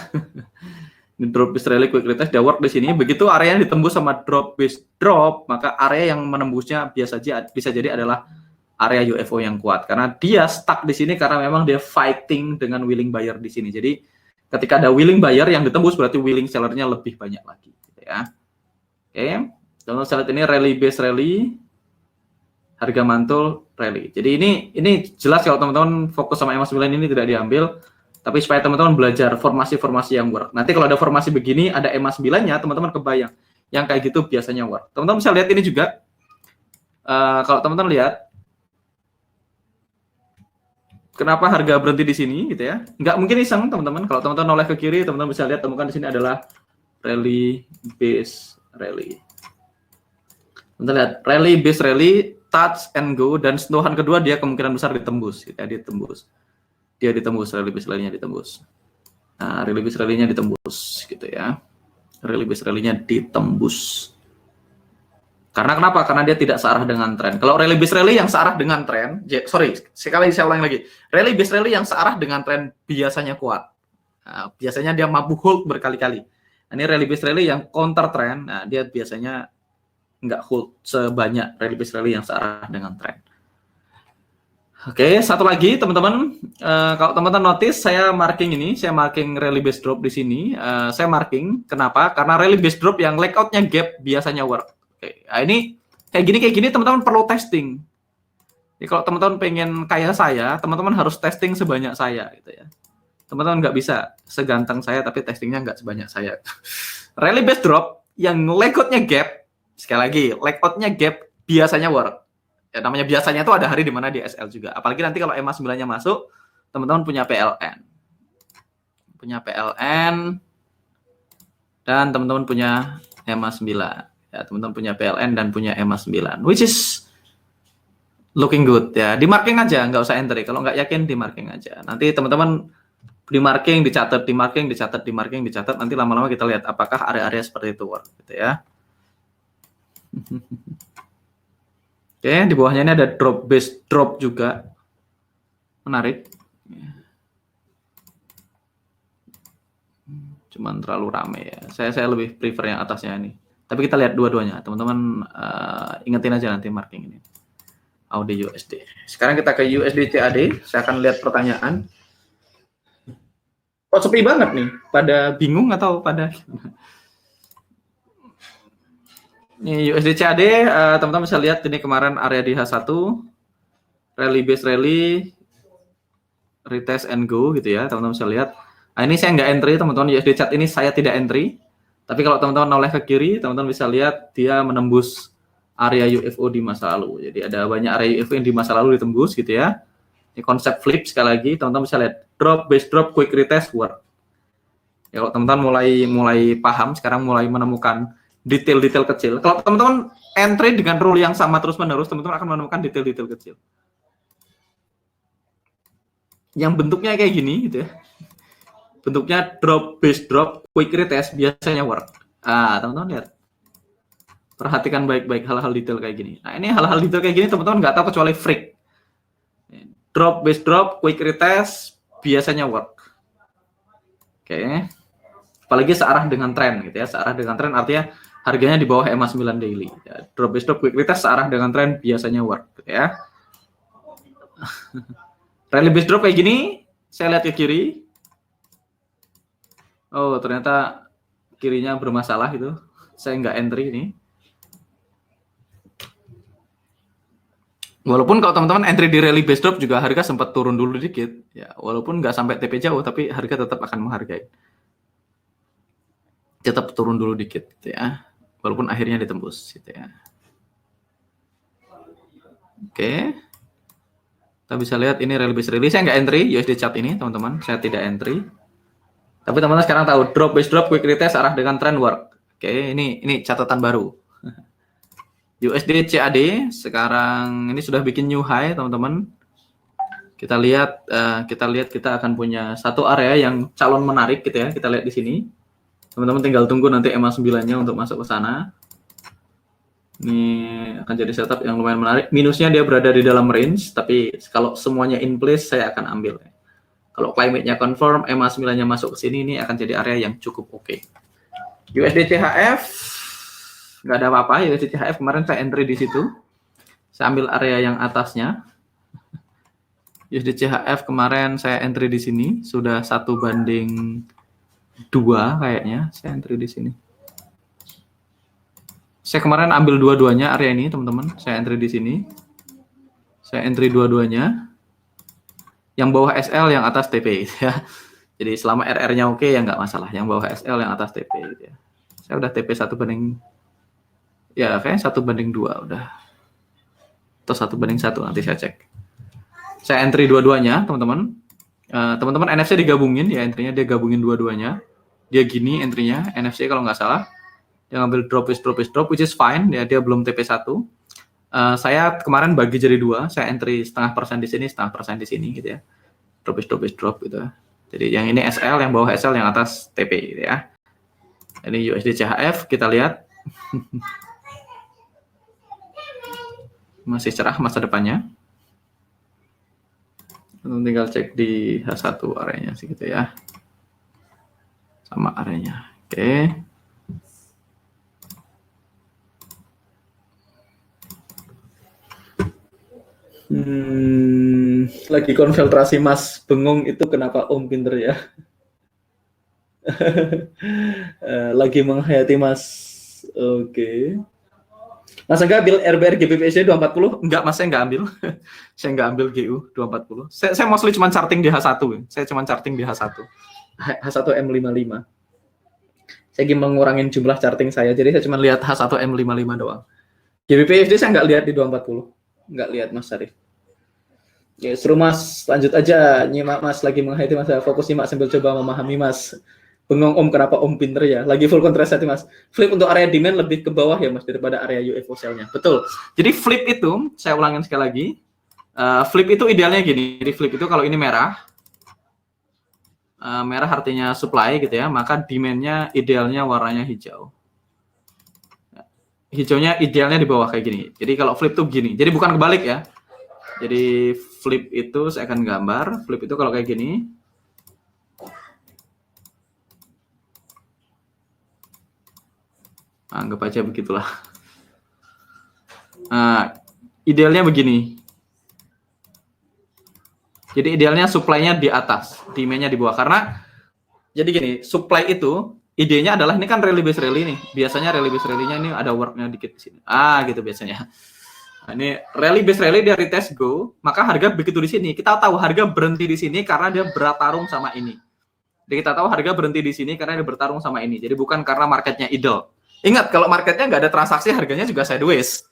Ini drop base rally, quick retest, dia work di sini. Begitu area yang ditembus sama drop base drop, maka area yang menembusnya bisa jadi adalah area UFO yang kuat. Karena dia stuck di sini karena memang dia fighting dengan willing buyer di sini. Jadi ketika ada willing buyer yang ditembus berarti willing sellernya lebih banyak lagi. Gitu ya. Oke, teman-teman lihat ini rally base rally. harga mantul, rally. Jadi ini jelas kalau teman-teman fokus sama EMA 9 ini tidak diambil, tapi supaya teman-teman belajar formasi-formasi yang work. Nanti kalau ada formasi begini, ada EMA 9-nya, teman-teman kebayang. Yang kayak gitu biasanya work. Teman-teman bisa lihat ini juga. Kalau teman-teman lihat, kenapa harga berhenti di sini gitu ya? Nggak mungkin iseng teman-teman. Kalau teman-teman noleh ke kiri, teman-teman bisa lihat temukan di sini adalah rally base rally. Teman-teman lihat rally base rally, touch and go, dan sentuhan kedua dia kemungkinan besar ditembus, gitu ya, dia ditembus rally base rally-nya ditembus. Nah, rally base rally-nya ditembus gitu ya. Rally base rally-nya ditembus. Karena kenapa? Karena dia tidak searah dengan tren. Kalau rally base rally yang searah dengan tren, sekali saya ulangi lagi. Rally base rally yang searah dengan tren biasanya kuat. Nah, biasanya dia mampu hold berkali-kali. Nah, ini rally base rally yang counter tren, nah dia biasanya nggak hold sebanyak rally base rally yang searah dengan tren. Oke, satu lagi teman-teman, kalau teman-teman notice saya marking rally base drop di sini. Saya marking, kenapa? Karena rally base drop yang layoutnya gap biasanya work. Oke, nah ini kayak gini teman-teman perlu testing. Jadi kalau teman-teman pengen kayak saya, teman-teman harus testing sebanyak saya gitu ya. Teman-teman nggak bisa seganteng saya tapi testingnya nggak sebanyak saya. Rally base drop yang layoutnya gap, sekali lagi layoutnya gap biasanya work. Ya, namanya biasanya itu ada hari di mana di SL juga. Apalagi nanti kalau EMA 9-nya masuk, teman-teman punya PLN. Dan teman-teman punya EMA 9. Ya, teman-teman punya PLN dan punya EMA 9, which is looking good ya. Di marking aja, nggak usah entry. Kalau nggak yakin di marking aja. Nanti teman-teman di marking dicatat, di marking dicatat, di marking dicatat. Nanti lama-lama kita lihat apakah area-area seperti itu work gitu ya. Oke, di bawahnya ini ada drop base drop juga. Menarik. Cuman terlalu rame ya. Saya lebih prefer yang atasnya ini. Tapi kita lihat dua-duanya. Teman-teman ingetin aja nanti marking ini. AUD USD. Sekarang kita ke USD CAD. Saya akan lihat pertanyaan. Kok sepi banget nih? Pada bingung atau pada ini USD CAD, teman-teman bisa lihat ini kemarin area di H1, rally base rally, retest and go gitu ya, teman-teman bisa lihat. Nah, ini saya nggak entry, teman-teman. USD CAD ini saya tidak entry. Tapi kalau teman-teman noleh ke kiri, teman-teman bisa lihat dia menembus area UFO di masa lalu. Jadi ada banyak area UFO yang di masa lalu ditembus gitu ya. Ini konsep flip sekali lagi, teman-teman bisa lihat drop, base drop, quick retest, work. Ya kalau teman-teman mulai paham, sekarang mulai menemukan detail-detail kecil. Kalau teman-teman entry dengan rule yang sama terus-menerus, teman-teman akan menemukan detail-detail kecil. Yang bentuknya kayak gini gitu ya. Bentuknya drop, base drop, quick retest biasanya work. Teman-teman lihat. Perhatikan baik-baik hal-hal detail kayak gini. Nah, ini hal-hal detail kayak gini teman-teman nggak tahu kecuali freak. Drop, base drop, quick retest biasanya work. Oke. Apalagi searah dengan tren gitu ya. Searah dengan tren artinya harganya di bawah EMA 9 daily. Ya, drop, base drop, quick retest searah dengan tren biasanya work gitu ya. Rally base drop kayak gini, saya lihat ke kiri. Oh, ternyata kirinya bermasalah itu. Saya nggak entry ini. Walaupun kalau teman-teman entry di rally base drop juga harga sempat turun dulu dikit. Ya, walaupun nggak sampai TP jauh, tapi harga tetap akan menghargai. Tetap turun dulu dikit, gitu ya. Walaupun akhirnya ditembus, gitu ya. Oke. Kita bisa lihat ini rally base rally. Saya nggak entry USD chart ini, teman-teman. Saya tidak entry. Tapi teman-teman sekarang tahu drop base drop quick retest arah dengan trend work. Oke, ini catatan baru. USD CAD sekarang ini sudah bikin new high, teman-teman. Kita lihat kita akan punya satu area yang calon menarik gitu ya. Kita lihat di sini. Teman-teman tinggal tunggu nanti EMA 9-nya untuk masuk ke sana. Ini akan jadi setup yang lumayan menarik. Minusnya dia berada di dalam range, tapi kalau semuanya in place saya akan ambil. Kalau climate-nya confirm, EMA 9-nya masuk ke sini, ini akan jadi area yang cukup oke. USD CHF nggak ada apa-apa. USD CHF kemarin saya entry di situ. Saya ambil area yang atasnya. USD CHF kemarin saya entry di sini sudah 1:2 kayaknya. Saya entry di sini. Saya kemarin ambil dua-duanya area ini, teman-teman. Saya entry di sini. Saya entry dua-duanya. Yang bawah SL, yang atas TP ya. Jadi selama RR-nya oke ya nggak masalah. Yang bawah SL, yang atas TP gitu ya. Saya udah TP 1/, ya kayaknya 1/2 udah. Atau 1/1 nanti saya cek. Saya entry dua-duanya, teman-teman. Teman-teman NFC digabungin ya, entry-nya dia gabungin dua-duanya. Dia gini entry-nya, NFC kalau nggak salah. Dia ngambil drop, which is fine. Ya, dia belum TP1. Saya kemarin bagi jadi 2, saya entry 0,5% di sini, 0,5% di sini gitu ya. Drop gitu. Jadi yang ini SL, yang bawah SL, yang atas TP gitu ya. Ini USD CHF, kita lihat. Masih cerah masa depannya. Tinggal cek di H1 areanya sih gitu ya. Sama areanya. Oke. Lagi konfiltrasi Mas bengong itu kenapa Om pinter ya? Lagi menghayati Mas. Oke. Mas enggak ambil RBR GBPSD 240? Enggak, Mas, saya enggak ambil. Saya enggak ambil GU 240. Saya mostly cuma charting di H1. Saya cuma charting di H1. H1 M55. Saya ingin mengurangin jumlah charting saya, jadi saya cuma lihat H1 M55 doang. GBPSD saya enggak lihat di 240. Enggak lihat, Mas Syarif. Ya, seru Mas, lanjut aja. Nyimak Mas, lagi menghayati Mas. Fokus nyimak sambil coba memahami Mas. Bengong Om, kenapa Om pinter ya? Lagi full contrast Mas. Flip untuk area demand lebih ke bawah ya Mas daripada area UFO sell-nya. Betul. Jadi flip itu, saya ulangin sekali lagi. Flip itu idealnya gini. Jadi flip itu kalau ini merah, merah artinya supply gitu ya, maka demand-nya idealnya warnanya hijau. Hijaunya idealnya di bawah kayak gini. Jadi kalau flip tuh gini. Jadi bukan kebalik ya. Jadi flip itu saya akan gambar. Flip itu kalau kayak gini. Anggap aja begitulah. Idealnya begini. Jadi idealnya supply-nya di atas, demand-nya di bawah. Karena jadi gini, supply itu idenya adalah ini kan rally base rally nih. Biasanya rally base rally-nya ini ada work-nya dikit di sini. Gitu biasanya. Nah, ini rally base rally dari retest go, maka harga begitu di sini. Kita tahu harga berhenti di sini karena dia bertarung sama ini. Jadi kita tahu harga berhenti di sini karena dia bertarung sama ini. Jadi bukan karena marketnya idle. Ingat, kalau marketnya nggak ada transaksi, harganya juga sideways.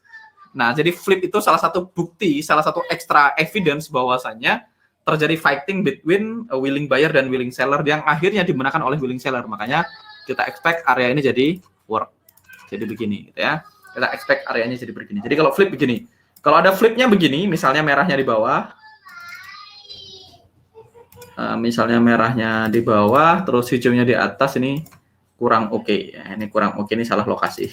Nah, jadi flip itu salah satu bukti, salah satu extra evidence bahwasannya terjadi fighting between a willing buyer dan willing seller yang akhirnya dimenangkan oleh willing seller. Makanya kita expect area ini jadi work. Jadi begini, gitu ya. Kita expect areanya jadi begini. Jadi kalau flip begini. Kalau ada flipnya begini, misalnya merahnya di bawah. Misalnya merahnya di bawah, terus hijaunya di atas, ini kurang oke. Ya, ini kurang oke, ini salah lokasi.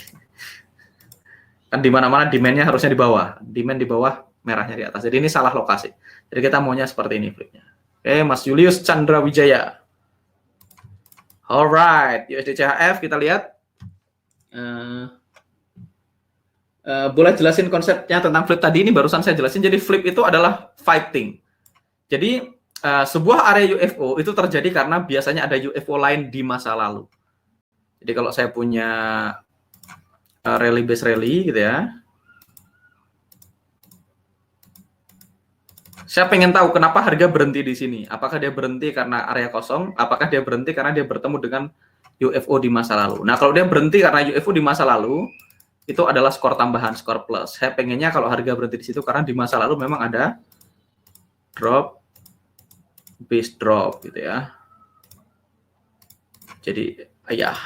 Kan di mana-mana demand-nya harusnya di bawah. Demand di bawah, merahnya di atas. Jadi ini salah lokasi. Jadi kita maunya seperti ini flipnya. Oke, Mas Julius Chandra Wijaya. Alright, USD CHF kita lihat. Boleh jelasin konsepnya tentang flip tadi? Ini barusan saya jelasin. Jadi flip itu adalah fighting. Jadi sebuah area UFO itu terjadi karena biasanya ada UFO lain di masa lalu. Jadi kalau saya punya rally base rally gitu ya, saya pengen tahu kenapa harga berhenti di sini. Apakah dia berhenti karena area kosong? Apakah dia berhenti karena dia bertemu dengan UFO di masa lalu? Nah, kalau dia berhenti karena UFO di masa lalu, itu adalah skor tambahan, skor plus. Saya pengennya kalau harga berhenti di situ karena di masa lalu memang ada drop, base drop gitu ya. Jadi ya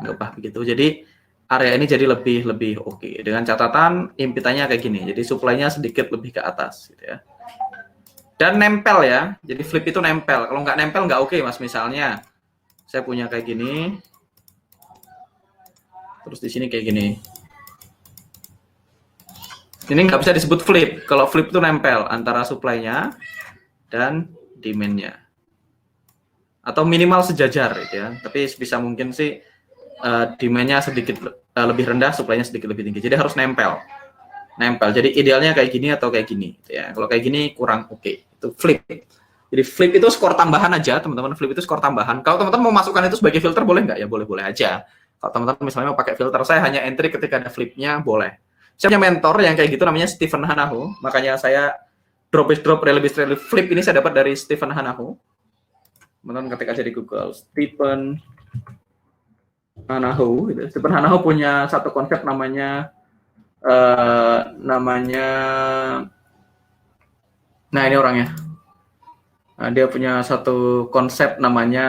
nggak apa begitu. Jadi area ini jadi lebih oke. Dengan catatan impitannya kayak gini. Jadi supply-nya sedikit lebih ke atas gitu ya. Dan nempel ya. Jadi flip itu nempel. Kalau nggak nempel nggak oke, Mas. Misalnya saya punya kayak gini. Terus di sini kayak gini. Ini nggak bisa disebut flip. Kalau flip itu nempel antara supply-nya dan demand-nya. Atau minimal sejajar gitu ya. Tapi bisa mungkin sih demand-nya sedikit lebih rendah, supply-nya sedikit lebih tinggi. Jadi harus nempel. Jadi idealnya kayak gini atau kayak gini gitu ya. Kalau kayak gini kurang oke. Itu flip. Jadi flip itu skor tambahan aja, teman-teman. Flip itu skor tambahan. Kalau teman-teman mau masukkan itu sebagai filter boleh nggak? Ya boleh-boleh aja. Kalau teman-teman misalnya mau pakai filter, saya hanya entry ketika ada flipnya boleh. Saya punya mentor yang kayak gitu namanya Stephen Hanahu. Makanya saya drop is drop, rally is rally, flip ini saya dapat dari Stephen Hanahu. Teman-teman ketik aja di Google Stephen Hanahu gitu. Stephen Hanahu punya satu konsep namanya nah ini orangnya. Nah, dia punya satu konsep namanya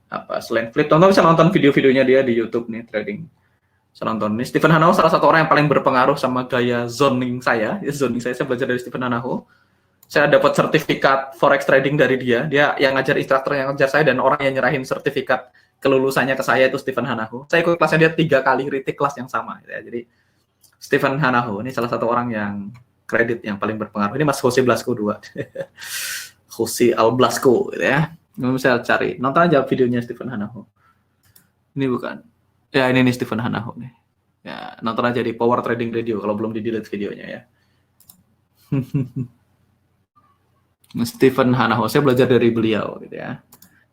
apa, slant flip. Teman-teman bisa nonton video-videonya dia di YouTube nih, trading. Bisa nonton. Ini Stephen Hanahu salah satu orang yang paling berpengaruh sama gaya zoning saya. Ya, zoning saya belajar dari Stephen Hanahu. Saya dapat sertifikat forex trading dari dia. Dia yang ngajar, instruktur yang ngajar saya, dan orang yang nyerahin sertifikat kelulusannya ke saya itu Stephen Hanahu. Saya ikut kelasnya dia 3 kali, retake kelas yang sama. Ya. Jadi Stephen Hanahu ini salah satu orang yang kredit yang paling berpengaruh. Ini Mas Jose Blasco 2. Jose Al Blasco gitu ya. Bisa cari. Nonton aja videonya Stephen Hanahu. Ini bukan. Ya ini nih Stephen Hanahu nih. Ya, nonton aja di Power Trading Radio kalau belum di-delete videonya ya. Stephen Hanahu, saya belajar dari beliau gitu ya.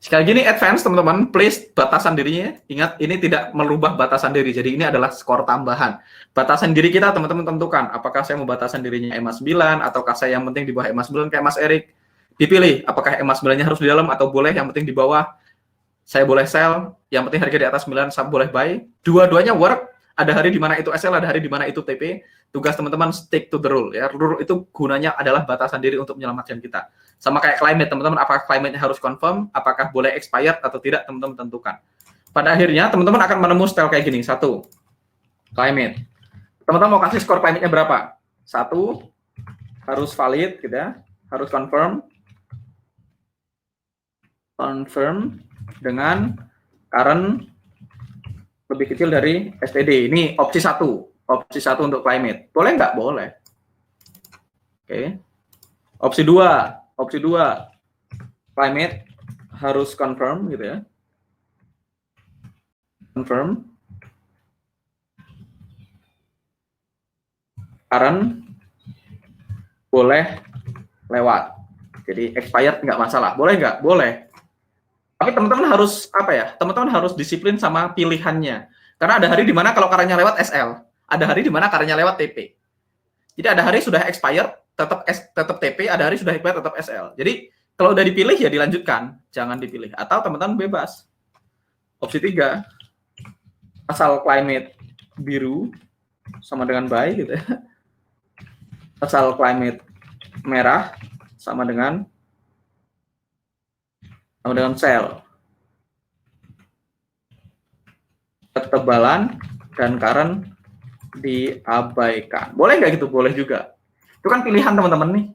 Sekali lagi ini advance teman-teman, please batasan dirinya. Ingat ini tidak merubah batasan diri. Jadi ini adalah skor tambahan. Batasan diri kita teman-teman tentukan. Apakah saya mau batasan dirinya EMA 9 ataukah saya yang penting di bawah EMA 9 kayak Mas Erik. Dipilih apakah EMA 9-nya harus di dalam atau boleh yang penting di bawah. Saya boleh sell, yang penting harga di atas 9 saya boleh buy. Dua-duanya work. Ada hari di mana itu SL, ada hari di mana itu TP. Tugas teman-teman stick to the rule ya. Rule itu gunanya adalah batasan diri untuk menyelamatkan kita. Sama kayak climate teman-teman, apakah climate-nya harus confirm, apakah boleh expired atau tidak, teman-teman tentukan. Pada akhirnya teman-teman akan menemukan style kayak gini. 1, climate. Teman-teman mau kasih skor climate-nya berapa? 1, harus valid gitu ya. Harus confirm dengan current lebih kecil dari STD. Ini opsi 1. Opsi 1 untuk climate. Boleh nggak? Boleh. Oke. Opsi 2. Opsi 2. Climate harus confirm gitu ya. Confirm. Current boleh lewat. Jadi expired nggak masalah. Boleh nggak? Boleh. Tapi teman-teman harus apa ya? Teman-teman harus disiplin sama pilihannya. Karena ada hari di mana kalau karanya lewat SL, ada hari di mana karanya lewat TP. Jadi ada hari sudah expired tetap TP, ada hari sudah expired tetap SL. Jadi kalau udah dipilih ya dilanjutkan, jangan dipilih. Atau teman-teman bebas. Opsi 3, asal climate biru sama dengan buy gitu ya. Asal climate merah sama dengan sell. Ketebalan dan current diabaikan. Boleh nggak gitu? Boleh juga. Itu kan pilihan teman-teman nih.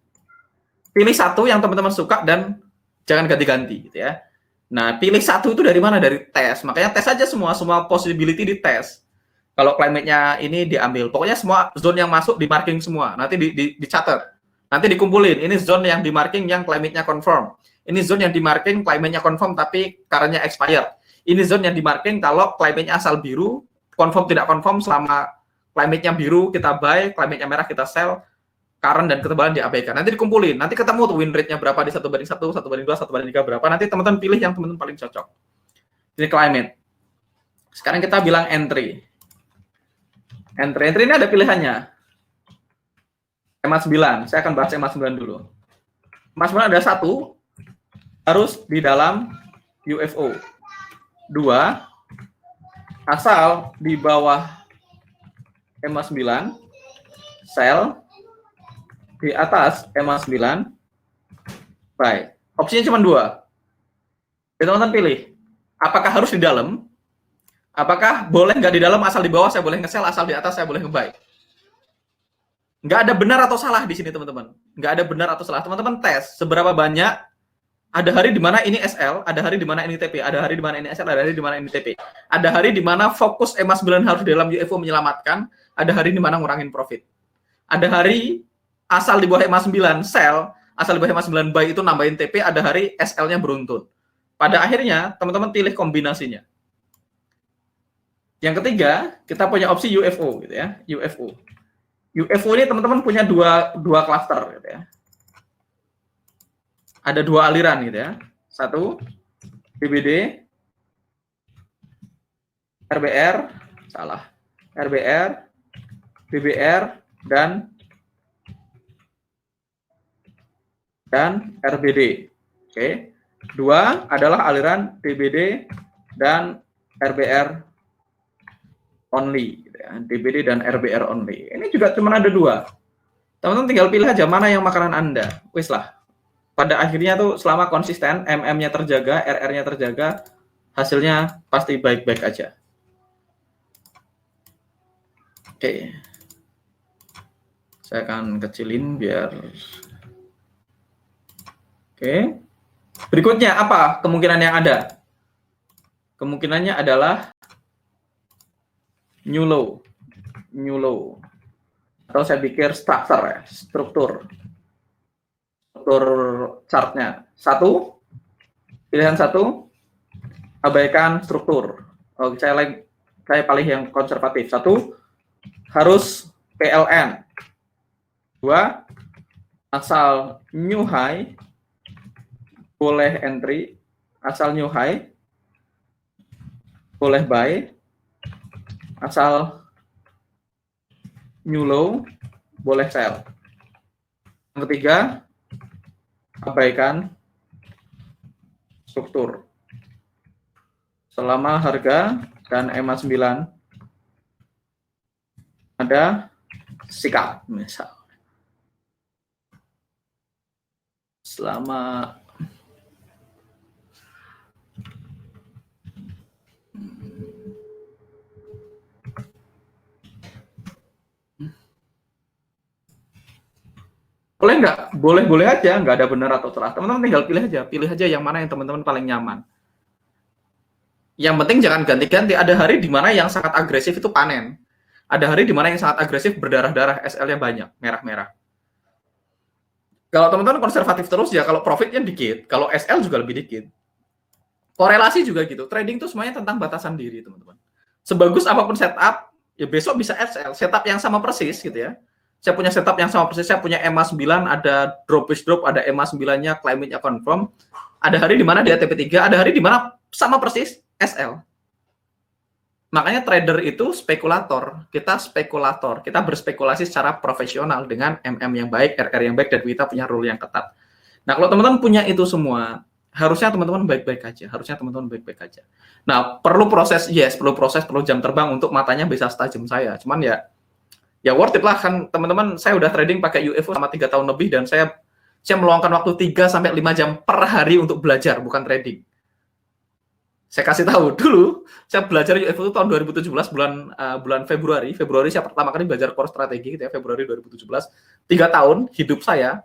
Pilih satu yang teman-teman suka dan jangan ganti-ganti gitu ya. Nah, pilih satu itu dari mana? Dari tes. Makanya tes aja semua possibility di tes. Kalau climate-nya ini diambil. Pokoknya semua zone yang masuk di marking semua. Nanti dicatat. Nanti dikumpulin. Ini zone yang di marking yang climate-nya confirm. Ini zone yang di marking climate-nya confirm tapi current-nya expired. Ini zone yang di marking kalau climate-nya asal biru, confirm tidak confirm selama climate-nya biru kita buy, climate-nya merah kita sell, current dan ketebalan diabaikan. Nanti dikumpulin, nanti ketemu tuh win rate-nya berapa di 1/1, 1/2, 1/3 berapa. Nanti teman-teman pilih yang teman-teman paling cocok. Ini climate. Sekarang kita bilang entry. Entry ini ada pilihannya. EMA 9. Saya akan bahas EMA 9 dulu. EMA 9 ada 1, harus di dalam UFO. 2, asal di bawah EMA 9, sell, di atas EMA 9, buy. Opsinya cuma 2. Teman-teman pilih. Apakah harus di dalam? Apakah boleh nggak di dalam, asal di bawah saya boleh nge-sell, asal di atas saya boleh nge-buy? Nggak ada benar atau salah di sini teman-teman. Nggak ada benar atau salah. Teman-teman tes seberapa banyak. Ada hari di mana ini SL, ada hari di mana ini TP, ada hari di mana ini SL, ada hari di mana ini TP. Ada hari di mana fokus EMA 9 harus di dalam UFO menyelamatkan, ada hari di mana ngurangin profit. Ada hari asal di bawah EMA 9 sell, asal di bawah EMA 9 buy itu nambahin TP, ada hari SL-nya beruntun. Pada akhirnya teman-teman pilih kombinasinya. Yang ketiga, kita punya opsi UFO gitu ya, UFO. UFO ini teman-teman punya dua cluster gitu ya. Ada 2 aliran gitu ya. 1 BBD, RBR, salah. RBR, BBR dan dan RBD. Oke. Dua adalah aliran DBD dan RBR only. DBD dan RBR only. Ini juga cuma ada dua. Teman-teman tinggal pilih aja mana yang makanan Anda. Wis lah. Pada akhirnya tuh selama konsisten, MM-nya terjaga, RR-nya terjaga, hasilnya pasti baik-baik aja. Oke. Saya akan kecilin biar... Oke. Berikutnya apa kemungkinan yang ada? Kemungkinannya adalah new low. New low. Atau saya pikir struktur ya, struktur chartnya. Satu, pilihan satu, abaikan struktur. Oh, saya paling yang konservatif. Satu, harus PLN. Dua, asal new high, boleh entry. Asal new high, boleh buy. Asal new low, boleh sell. Yang ketiga, abaikan struktur. Selama harga dan EMA 9 ada sikap, misal. Selama boleh nggak? Boleh-boleh aja, nggak ada benar atau salah. Teman-teman tinggal pilih aja yang mana yang teman-teman paling nyaman. Yang penting jangan ganti-ganti. Ada hari di mana yang sangat agresif itu panen. Ada hari di mana yang sangat agresif berdarah-darah, SL-nya banyak, merah-merah. Kalau teman-teman konservatif terus ya, kalau profitnya dikit, kalau SL juga lebih dikit. Korelasi juga gitu. Trading itu semuanya tentang batasan diri, teman-teman. Sebagus apapun setup, ya besok bisa SL. Setup yang sama persis gitu ya. Saya punya setup yang sama persis, saya punya EMA 9, ada drop, ada EMA 9-nya, climate-nya confirm. Ada hari di mana dia TP3, ada hari di mana sama persis SL. Makanya trader itu spekulator. Kita berspekulasi secara profesional dengan MM yang baik, RR yang baik, dan kita punya rule yang ketat. Nah, kalau teman-teman punya itu semua, harusnya teman-teman baik-baik aja. Nah, perlu proses, perlu jam terbang untuk matanya bisa setajam saya. Cuman ya worth it lah, kan teman-teman. Saya udah trading pakai UFO selama 3 tahun lebih, dan saya meluangkan waktu 3-5 jam per hari untuk belajar, bukan trading. Saya kasih tahu dulu, saya belajar UFO itu tahun 2017 bulan Februari saya pertama kali belajar core strategi gitu ya, Februari 2017. 3 tahun hidup saya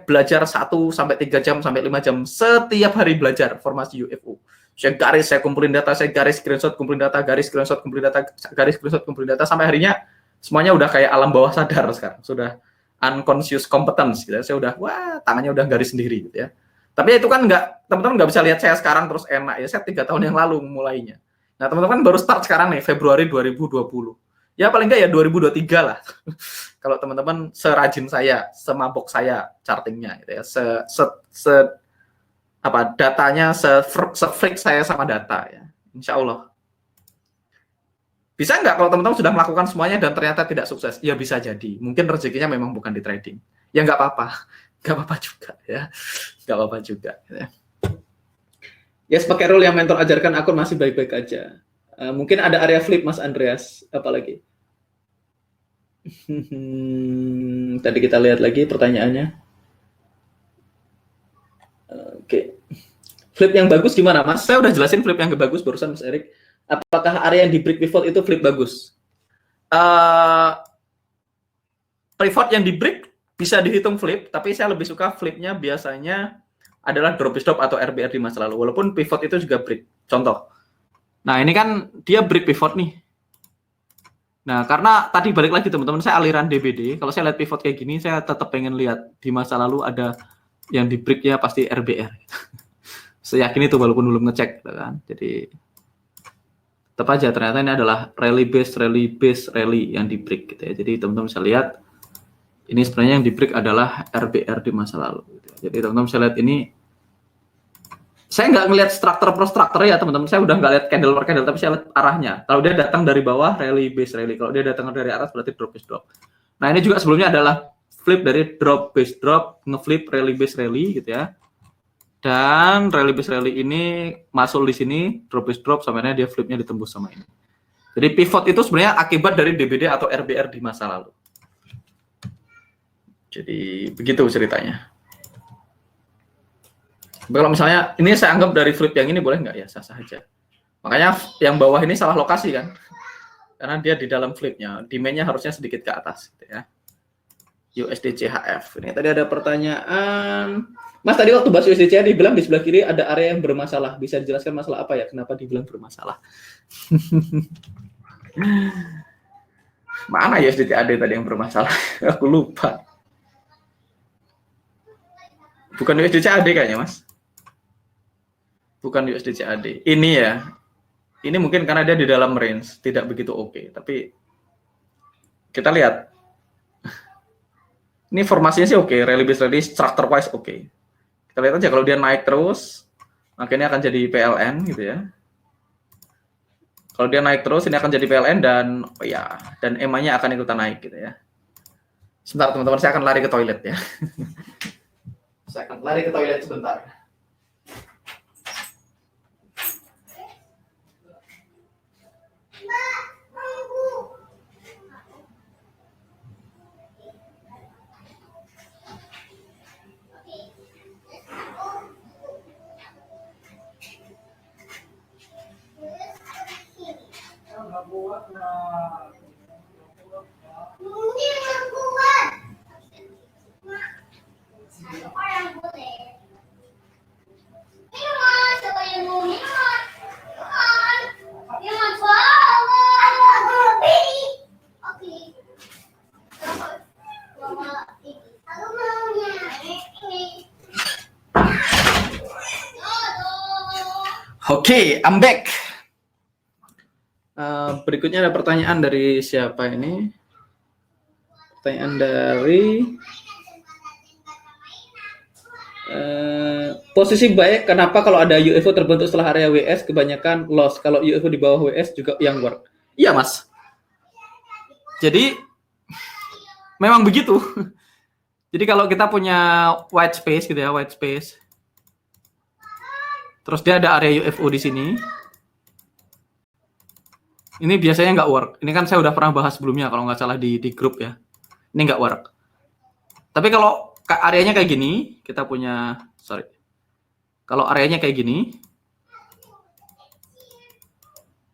belajar 1-3 jam sampai 5 jam setiap hari belajar formasi UFO. Saya kumpulin data, saya garis screenshot kumpulin data, garis screenshot kumpulin data sampai harinya semuanya udah kayak alam bawah sadar sekarang, sudah unconscious competence gitu ya. Saya udah tangannya udah garis sendiri gitu ya. Tapi itu kan teman-teman nggak bisa lihat saya sekarang terus enak ya. Saya 3 tahun yang lalu mulainya. Nah, teman-teman baru start sekarang nih, Februari 2020. Ya paling nggak ya 2023 lah. Kalau teman-teman serajin saya, semabok saya chartingnya gitu ya. Datanya se-freak saya sama data ya. Insya Allah. Bisa nggak kalau teman-teman sudah melakukan semuanya dan ternyata tidak sukses? Ya bisa jadi. Mungkin rezekinya memang bukan di trading. Ya nggak apa-apa. Nggak apa-apa juga ya. Nggak apa-apa juga. Ya, pakai rule yang mentor ajarkan, akun masih baik-baik aja. Mungkin ada area flip, Mas Andreas. Apalagi? Tadi kita lihat lagi pertanyaannya. Oke. Flip yang bagus gimana, Mas? Saya udah jelasin flip yang bagus barusan, Mas Erik. Apakah area yang di break pivot itu flip bagus? Pivot yang di break bisa dihitung flip, tapi saya lebih suka flipnya biasanya adalah drop stop atau RBR di masa lalu. Walaupun pivot itu juga break. Contoh. Nah, ini kan dia break pivot nih. Nah, karena tadi balik lagi teman-teman, saya aliran DBD. Kalau saya lihat pivot kayak gini, saya tetap pengen lihat di masa lalu ada yang di breaknya pasti RBR. Saya yakin itu walaupun belum ngecek, kan. Jadi tetap aja ternyata ini adalah rally base yang di break gitu ya. Jadi teman-teman bisa lihat ini sebenarnya yang di break adalah RBR di masa lalu gitu ya. Jadi teman-teman bisa lihat ini, saya nggak ngelihat struktur per struktur ya teman-teman, saya udah nggak lihat candle per candle, tapi saya lihat arahnya. Kalau dia datang dari bawah, rally base rally. Kalau dia datang dari atas berarti drop is drop. Nah, ini juga sebelumnya adalah flip dari drop base drop, ngeflip rally base rally gitu ya. Dan rally base rally ini masuk di sini, drop base drop sampai dia flipnya ditembus sama ini. Jadi pivot itu sebenarnya akibat dari DBD atau RBR di masa lalu. Jadi begitu ceritanya. Kalau misalnya ini saya anggap dari flip yang ini boleh nggak ya, sah-sah aja. Makanya yang bawah ini salah lokasi kan, karena dia di dalam flipnya, demand-nya harusnya sedikit ke atas gitu ya. USD CHF. Ini tadi ada pertanyaan, Mas tadi waktu bahas USD CHF dibilang di sebelah kiri ada area yang bermasalah. Bisa dijelaskan masalah apa ya? Kenapa dibilang bermasalah? Mana USD CAD tadi yang bermasalah? Aku lupa. Bukan USD CAD kayaknya, Mas. Bukan USD CAD. Ini ya. Ini mungkin karena dia di dalam range, tidak begitu oke. Tapi kita lihat. Ini formasinya sih oke, rally base rally, structure wise oke. Kita lihat aja kalau dia naik terus, makanya akan jadi PLN gitu ya. Kalau dia naik terus, ini akan jadi PLN dan oh ya, dan EMA-nya akan ikutan naik gitu ya. Sebentar teman-teman, saya akan lari ke toilet ya. Saya akan lari ke toilet sebentar. Oke, I'm back. Berikutnya ada pertanyaan dari siapa ini? Pertanyaan dari posisi baik. Kenapa kalau ada UFO terbentuk setelah area WS kebanyakan loss? Kalau UFO di bawah WS juga yang work? Iya, Mas. Jadi memang begitu. Jadi kalau kita punya white space gitu ya, white space. Terus dia ada area UFO di sini. Ini biasanya nggak work. Ini kan saya udah pernah bahas sebelumnya kalau nggak salah di grup ya. Ini nggak work. Tapi kalau areanya kayak gini, kita punya, kalau areanya kayak gini,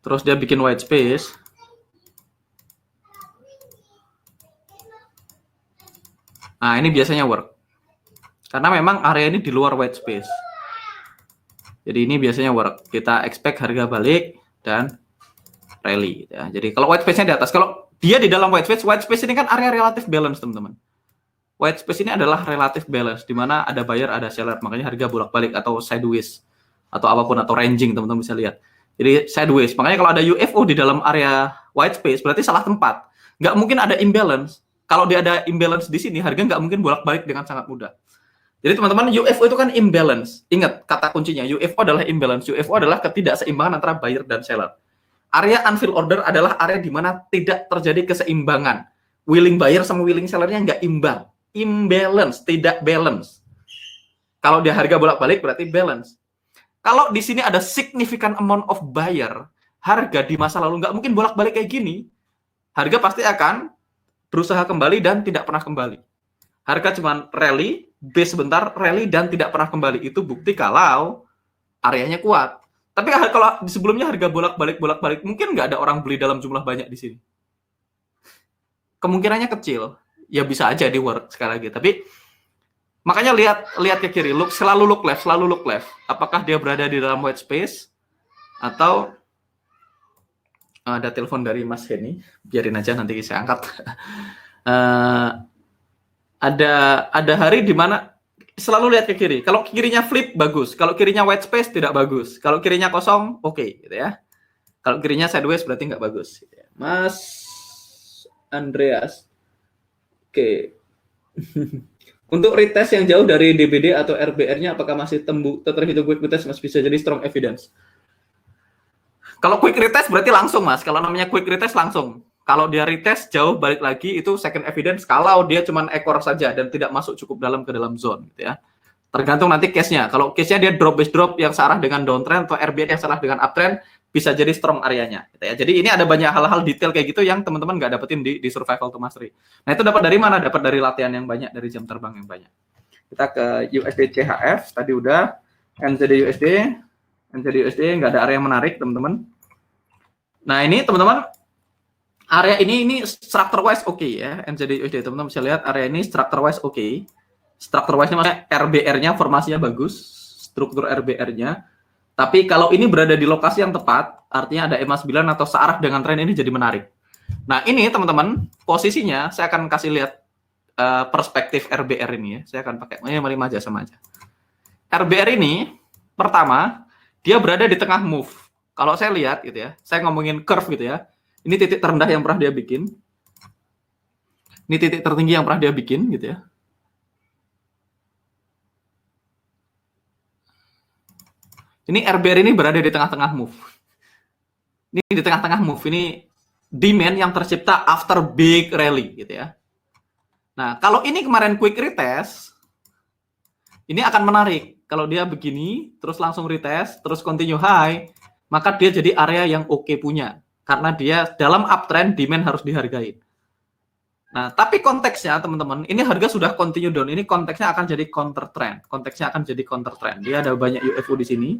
terus dia bikin white space, nah ini biasanya work. Karena memang area ini di luar white space. Jadi ini biasanya work. Kita expect harga balik dan rally. Ya. Jadi kalau white space-nya di atas, kalau dia di dalam white space ini kan area relatif balance, teman-teman. White space ini adalah relatif balance, di mana ada buyer, ada seller. Makanya harga bolak-balik atau sideways, atau apapun, atau ranging, teman-teman bisa lihat. Jadi sideways. Makanya kalau ada UFO di dalam area white space, berarti salah tempat. Nggak mungkin ada imbalance. Kalau dia ada imbalance di sini, harga nggak mungkin bolak-balik dengan sangat mudah. Jadi teman-teman, UFO itu kan imbalance. Ingat kata kuncinya, UFO adalah imbalance. UFO adalah ketidakseimbangan antara buyer dan seller. Area unfilled order adalah area di mana tidak terjadi keseimbangan. Willing buyer sama willing sellernya nggak imbang. Imbalance, tidak balance. Kalau dia harga bolak-balik berarti balance. Kalau di sini ada significant amount of buyer, harga di masa lalu nggak mungkin bolak-balik kayak gini. Harga pasti akan berusaha kembali dan tidak pernah kembali. Harga cuma rally, base sebentar, rally dan tidak pernah kembali. Itu bukti kalau areanya kuat. Tapi kalau sebelumnya harga bolak-balik, mungkin nggak ada orang beli dalam jumlah banyak di sini. Kemungkinannya kecil. Ya bisa aja di work sekali lagi. Tapi makanya lihat ke kiri, selalu look left. Apakah dia berada di dalam white space atau ada telepon dari Mas Henny, biarin aja nanti saya angkat. Ada hari di mana selalu lihat ke kiri. Kalau kirinya flip bagus, kalau kirinya white space tidak bagus. Kalau kirinya kosong oke, gitu ya. Kalau kirinya sideways berarti nggak bagus. Gitu ya. Mas Andreas, oke. Untuk retest yang jauh dari DBD atau RBR-nya, apakah masih terhitung quick retest masih bisa jadi strong evidence? Kalau quick retest berarti langsung, Mas. Kalau namanya quick retest langsung. Kalau dia retest jauh balik lagi itu second evidence kalau dia cuma ekor saja dan tidak masuk cukup dalam ke dalam zone gitu ya. Tergantung nanti case-nya. Kalau case-nya dia drop base drop yang searah dengan downtrend atau RBR yang searah dengan uptrend, bisa jadi strong areanya gitu ya. Jadi ini ada banyak hal-hal detail kayak gitu yang teman-teman nggak dapetin di survival to mastery. Nah, itu dapat dari mana? Dapat dari latihan yang banyak, dari jam terbang yang banyak. Kita ke USD CHF tadi udah, NZD USD, NZD USD nggak ada area yang menarik, teman-teman. Nah, ini teman-teman area ini structure wise oke ya, NZD USD. Teman-teman bisa lihat area ini structure wise oke. Structure wise-nya maksudnya RBR-nya formasinya bagus, struktur RBR-nya. Tapi kalau ini berada di lokasi yang tepat, artinya ada EMA 9 atau searah dengan tren ini jadi menarik. Nah, ini teman-teman, posisinya saya akan kasih lihat perspektif RBR ini ya. Saya akan pakai ini 5 aja sama aja. RBR ini pertama, dia berada di tengah move. Kalau saya lihat gitu ya, saya ngomongin curve gitu ya. Ini titik terendah yang pernah dia bikin. Ini titik tertinggi yang pernah dia bikin gitu ya. Ini RBR ini berada di tengah-tengah move. Ini di tengah-tengah move. Ini demand yang tercipta after big rally gitu ya. Nah, kalau ini kemarin quick retest, ini akan menarik. Kalau dia begini, terus langsung retest, terus continue high, maka dia jadi area yang oke punya. Karena dia dalam uptrend, demand harus dihargai. Nah, tapi konteksnya teman-teman, ini harga sudah continue down. Ini konteksnya akan jadi counter trend. Konteksnya akan jadi counter trend. Dia ada banyak UFO di sini.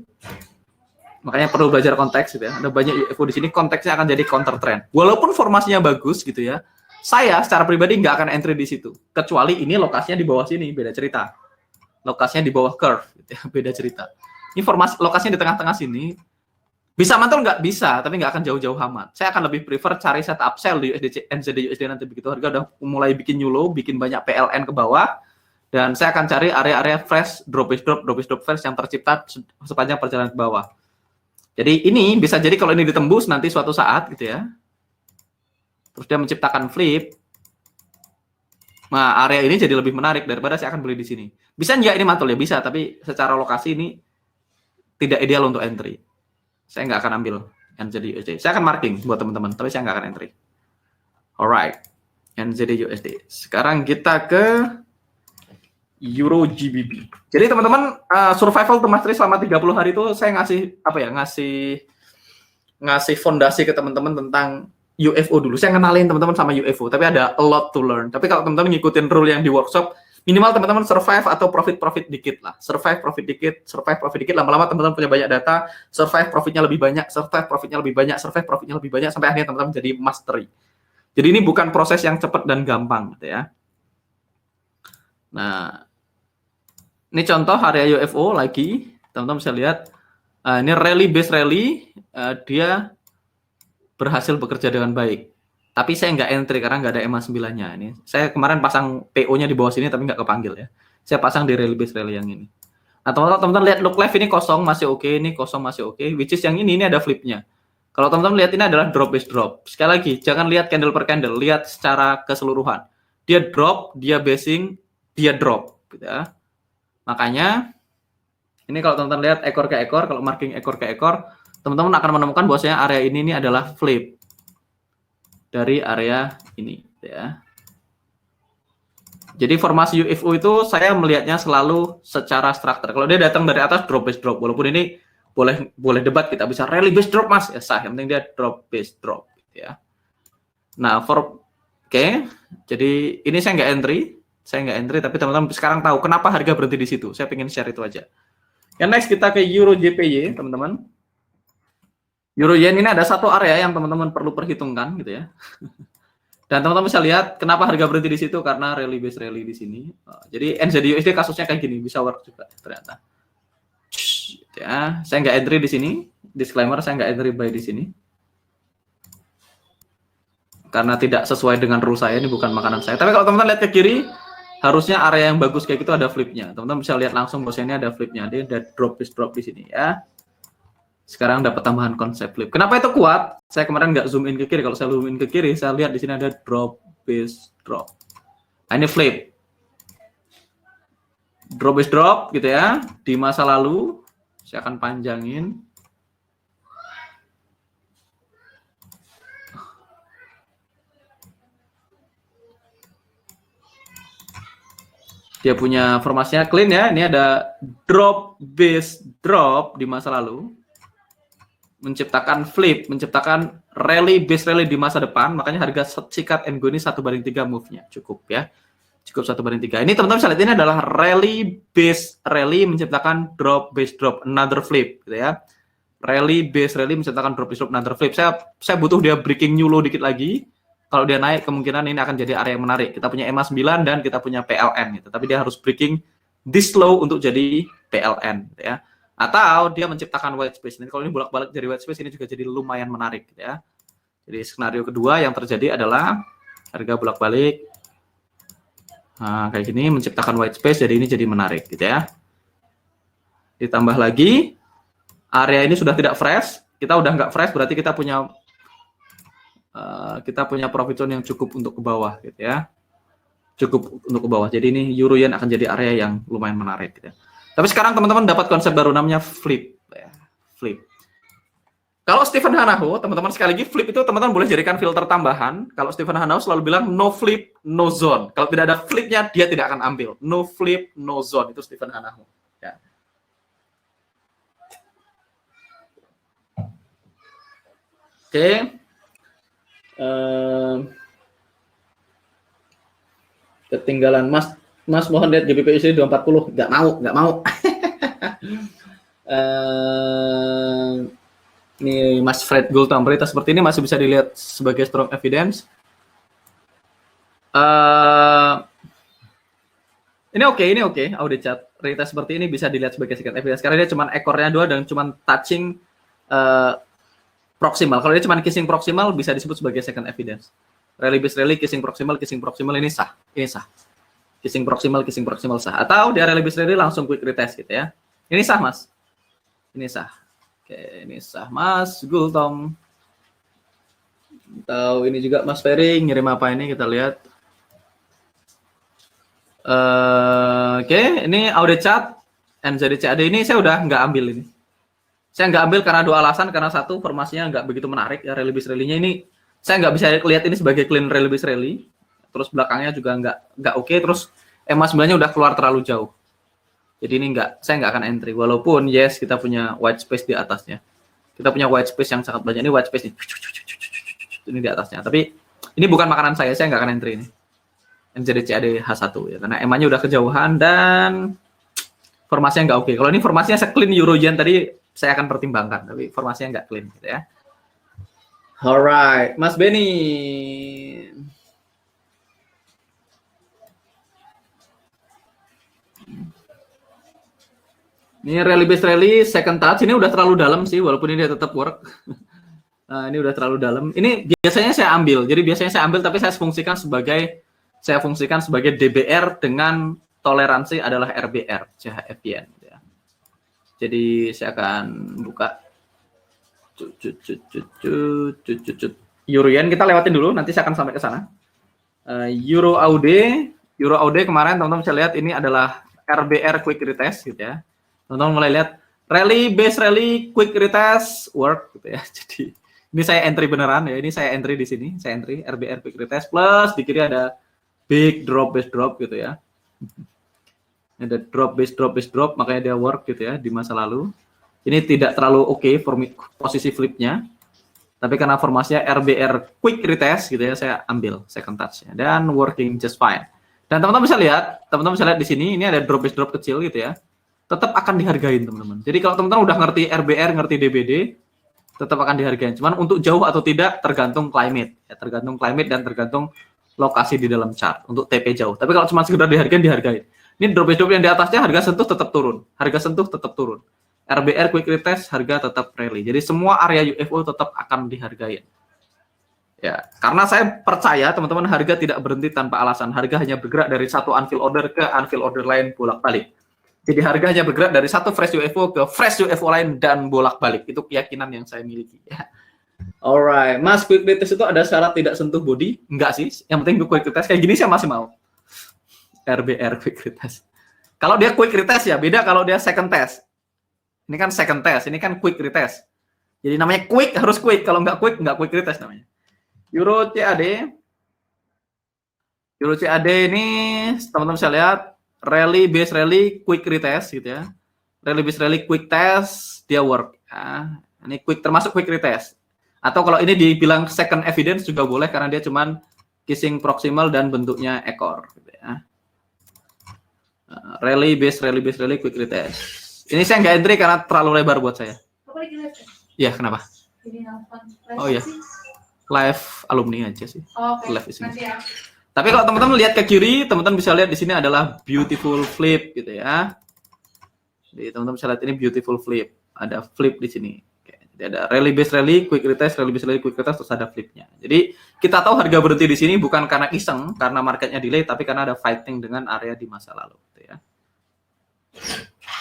Makanya perlu belajar konteks gitu ya. Ada banyak UFO di sini, konteksnya akan jadi counter trend. Walaupun formasinya bagus gitu ya. Saya secara pribadi nggak akan entry di situ. Kecuali ini lokasinya di bawah sini, beda cerita. Lokasinya di bawah curve gitu ya, beda cerita. Ini formasi lokasinya di tengah-tengah sini. Bisa mantul nggak? Bisa, tapi nggak akan jauh-jauh amat. Saya akan lebih prefer cari setup sell di USD, NZD USD nanti begitu harga udah mulai bikin new low, bikin banyak PLN ke bawah, dan saya akan cari area-area fresh, drop base drop fresh yang tercipta sepanjang perjalanan ke bawah. Jadi ini bisa jadi kalau ini ditembus nanti suatu saat gitu ya, terus dia menciptakan flip, nah area ini jadi lebih menarik daripada saya akan beli di sini. Bisa nggak ini mantul ya? Bisa, tapi secara lokasi ini tidak ideal untuk entry. Saya nggak akan ambil NZD USD. Saya akan marking buat teman-teman, tapi saya nggak akan entry. Alright, NZD USD. Sekarang kita ke Euro GBP. Jadi teman-teman, survival to mastery selama 30 hari itu saya ngasih apa ya? Ngasih fondasi ke teman-teman tentang UFO dulu. Saya kenalin teman-teman sama UFO, tapi ada a lot to learn. Tapi kalau teman-teman ngikutin rule yang di workshop, minimal teman-teman survive atau profit dikit lah. Survive profit dikit, lama-lama teman-teman punya banyak data, survive profitnya lebih banyak, survive profitnya lebih banyak, survive profitnya lebih banyak, sampai akhirnya teman-teman jadi mastery. Jadi ini bukan proses yang cepat dan gampang gitu ya. Nah, ini contoh area UFO lagi, teman-teman bisa lihat. Ini rally base rally, dia berhasil bekerja dengan baik. Tapi saya nggak entry karena nggak ada EMA 9-nya. Ini saya kemarin pasang PO-nya di bawah sini tapi nggak kepanggil ya. Saya pasang di rally base rally yang ini. Nah, teman-teman lihat look left ini kosong masih oke, ini kosong masih oke. Which is yang ini ada flipnya. Kalau teman-teman lihat ini adalah drop base drop. Sekali lagi, jangan lihat candle per candle, lihat secara keseluruhan. Dia drop, dia basing, dia drop, gitu ya. Makanya ini kalau teman-teman lihat ekor ke ekor, kalau marking ekor ke ekor, teman-teman akan menemukan bahwasanya area ini adalah flip dari area ini ya. Jadi formasi UFO itu saya melihatnya selalu secara struktur. Kalau dia datang dari atas drop base drop, walaupun ini boleh debat, kita bisa rally base drop mas, ya sah. Yang penting dia drop base drop ya. Nah oke, jadi ini saya nggak entry, tapi teman-teman sekarang tahu kenapa harga berhenti di situ. Saya pengen share itu aja. Yang next kita ke Euro JPY teman-teman. Euro Yen ini ada satu area yang teman-teman perlu perhitungkan gitu ya. Dan teman-teman bisa lihat kenapa harga berhenti di situ karena rally base rally di sini. Jadi NZD USD kasusnya kayak gini, bisa work juga ternyata. Ya, saya nggak entry di sini. Disclaimer, saya nggak entry buy di sini. Karena tidak sesuai dengan rule saya, ini bukan makanan saya. Tapi kalau teman-teman lihat ke kiri, harusnya area yang bagus kayak gitu ada flipnya. Teman-teman bisa lihat langsung bahwasanya ini ada flipnya. Dia ada drop base drop di sini ya. Sekarang dapat tambahan konsep flip. Kenapa itu kuat? Saya kemarin nggak zoom in ke kiri. Kalau saya zoom in ke kiri, saya lihat di sini ada drop base drop. Nah, ini flip. Drop base drop gitu ya. Di masa lalu, saya akan panjangin. Dia punya formasinya clean ya. Ini ada drop base drop di masa lalu, menciptakan flip, menciptakan rally base rally di masa depan. Makanya harga sikat and go ini 1/3 move-nya cukup ya. Cukup 1/3. Ini teman-teman bisa lihat, ini adalah rally base rally menciptakan drop base drop another flip gitu ya. Rally base rally menciptakan drop base drop another flip. Saya butuh dia breaking new low dikit lagi. Kalau dia naik, kemungkinan ini akan jadi area yang menarik. Kita punya EMA 9 dan kita punya PLN gitu. Tapi dia harus breaking this low untuk jadi PLN gitu ya. Atau dia menciptakan white space. Ini kalau ini bolak-balik dari white space, ini juga jadi lumayan menarik gitu ya. Jadi skenario kedua yang terjadi adalah harga bolak-balik. Nah, kayak gini menciptakan white space, jadi ini jadi menarik gitu ya. Ditambah lagi area ini sudah tidak fresh. Kita udah nggak fresh, berarti kita punya profit zone yang cukup untuk ke bawah gitu ya. Cukup untuk ke bawah. Jadi ini euro yen akan jadi area yang lumayan menarik gitu ya. Tapi sekarang teman-teman dapat konsep baru namanya flip ya. Flip. Kalau Stephen Hanaho, teman-teman sekali lagi flip itu teman-teman boleh jadikan filter tambahan. Kalau Stephen Hanaho selalu bilang no flip, no zone. Kalau tidak ada flipnya, dia tidak akan ambil. No flip, no zone. Itu Stephen Hanaho ya. Oke. Ketinggalan Mas mohon lihat GBP/USD 240. Nggak mau. Ini Mas Fred Gultam, berita seperti ini masih bisa dilihat sebagai strong evidence. Ini oke. Audit chart berita seperti ini bisa dilihat sebagai second evidence karena dia cuma ekornya 2 dan cuma touching proximal. Kalau dia cuma kissing proximal bisa disebut sebagai second evidence. Rally base rally, kissing proximal ini sah. Kissing proximal sah. Atau dia rally base rally langsung quick retest gitu ya. Ini sah, Mas. Ini sah. Oke, ini sah, Mas Gultom. Atau ini juga Mas Ferry ngirim apa ini, kita lihat. Oke, ini audit chart NZD-CAD ini saya udah nggak ambil ini. Saya nggak ambil karena 2 alasan. Karena satu, formasinya nggak begitu menarik ya, rally base rally-nya ini saya nggak bisa lihat ini sebagai clean rally base rally. Terus belakangnya juga nggak oke. Terus EMA 9-nya udah keluar terlalu jauh. Jadi ini saya nggak akan entry. Walaupun yes kita punya white space di atasnya. Kita punya white space yang sangat banyak. Ini white space ini di atasnya. Tapi ini bukan makanan saya nggak akan entry ini. NZD-CAD H1 ya, karena EMA-nya udah kejauhan dan formasinya nggak oke. Kalau ini formasinya clean euro yen tadi, saya akan pertimbangkan, tapi formasinya nggak clean gitu ya. Alright, Mas Benny. Ini rally base rally second touch, ini udah terlalu dalam sih, walaupun ini dia tetap work. Nah, ini udah terlalu dalam. Ini biasanya saya ambil, jadi biasanya saya ambil tapi saya fungsikan sebagai DBR dengan toleransi adalah RBR, CHF-yen. Ya. Jadi saya akan buka euro yen, kita lewatin dulu, nanti saya akan sampai ke sana. Euro AUD kemarin teman-teman bisa lihat ini adalah RBR quick retest gitu ya. Teman-teman mulai lihat rally base rally quick retest work gitu ya. Jadi ini saya entry beneran ya, ini saya entry di sini, saya entry RBR quick retest plus di kiri ada big drop base drop gitu ya. Ada drop base drop, makanya dia work gitu ya di masa lalu. Ini tidak terlalu oke posisi flipnya, tapi karena formasinya RBR quick retest gitu ya, saya ambil second touch-nya dan working just fine. Dan teman-teman bisa lihat di sini ini ada drop base drop kecil gitu ya, tetap akan dihargain teman-teman. Jadi kalau teman-teman udah ngerti RBR, ngerti DBD, tetap akan dihargain. Cuman untuk jauh atau tidak tergantung climate, ya, tergantung climate dan tergantung lokasi di dalam chart untuk TP jauh. Tapi kalau cuma sekedar dihargain. Ini drop base drop yang di atasnya harga sentuh tetap turun. RBR quick retest harga tetap rally. Jadi semua area UFO tetap akan dihargain. Ya, karena saya percaya teman-teman harga tidak berhenti tanpa alasan. Harga hanya bergerak dari satu unfill order ke unfill order lain bolak-balik. Jadi harga hanya bergerak dari satu fresh UFO ke fresh UFO lain dan bolak-balik. Itu keyakinan yang saya miliki ya. Alright, Mas, quick retest itu ada syarat tidak sentuh body? Enggak sih, yang penting quick retest kayak gini saya masih mau. RBR quick retest. Kalau dia quick retest ya beda kalau dia second test. Ini kan second test, ini kan quick retest. Jadi namanya quick harus quick, kalau nggak quick retest namanya. Euro CAD ini teman-teman bisa lihat rally base rally quick retest gitu ya. Rally base rally quick test dia work. Nah, ini quick termasuk quick retest. Atau kalau ini dibilang second evidence juga boleh karena dia cuman kissing proximal dan bentuknya ekor gitu ya. Rally base rally quick retest. Ini saya nggak entry karena terlalu lebar buat saya. Iya, kenapa? Oh iya. Live alumni aja sih. Live isinya. Tapi kalau teman-teman lihat ke kiri, teman-teman bisa lihat di sini adalah beautiful flip gitu ya. Jadi teman-teman bisa lihat ini beautiful flip. Ada flip di sini. Jadi ada rally base rally, quick retest, rally base rally, quick retest, terus ada flipnya. Jadi kita tahu harga berhenti di sini bukan karena iseng, karena marketnya delay, tapi karena ada fighting dengan area di masa lalu. Gitu ya.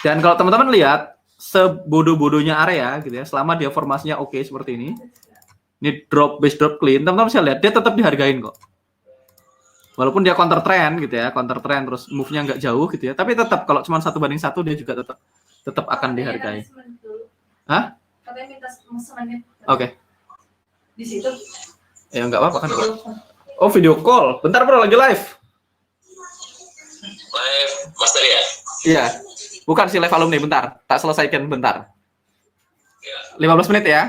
Dan kalau teman-teman lihat sebodoh-bodohnya area gitu ya, selama dia formasinya oke seperti ini drop base drop clean, teman-teman bisa lihat dia tetap dihargain kok. Walaupun dia counter trend gitu ya, counter trend terus move-nya nggak jauh gitu ya, tapi tetap kalau cuma 1/1 dia juga tetap akan dihargai. Hah? Katanya minta semenit. Oke. Di situ. Ya nggak apa-apa kan. Oh, video call. Bentar bro, lagi live. Live Master ya? Iya. Bukan si live alumni, bentar. Tak selesaikan bentar. Ya. 15 menit ya.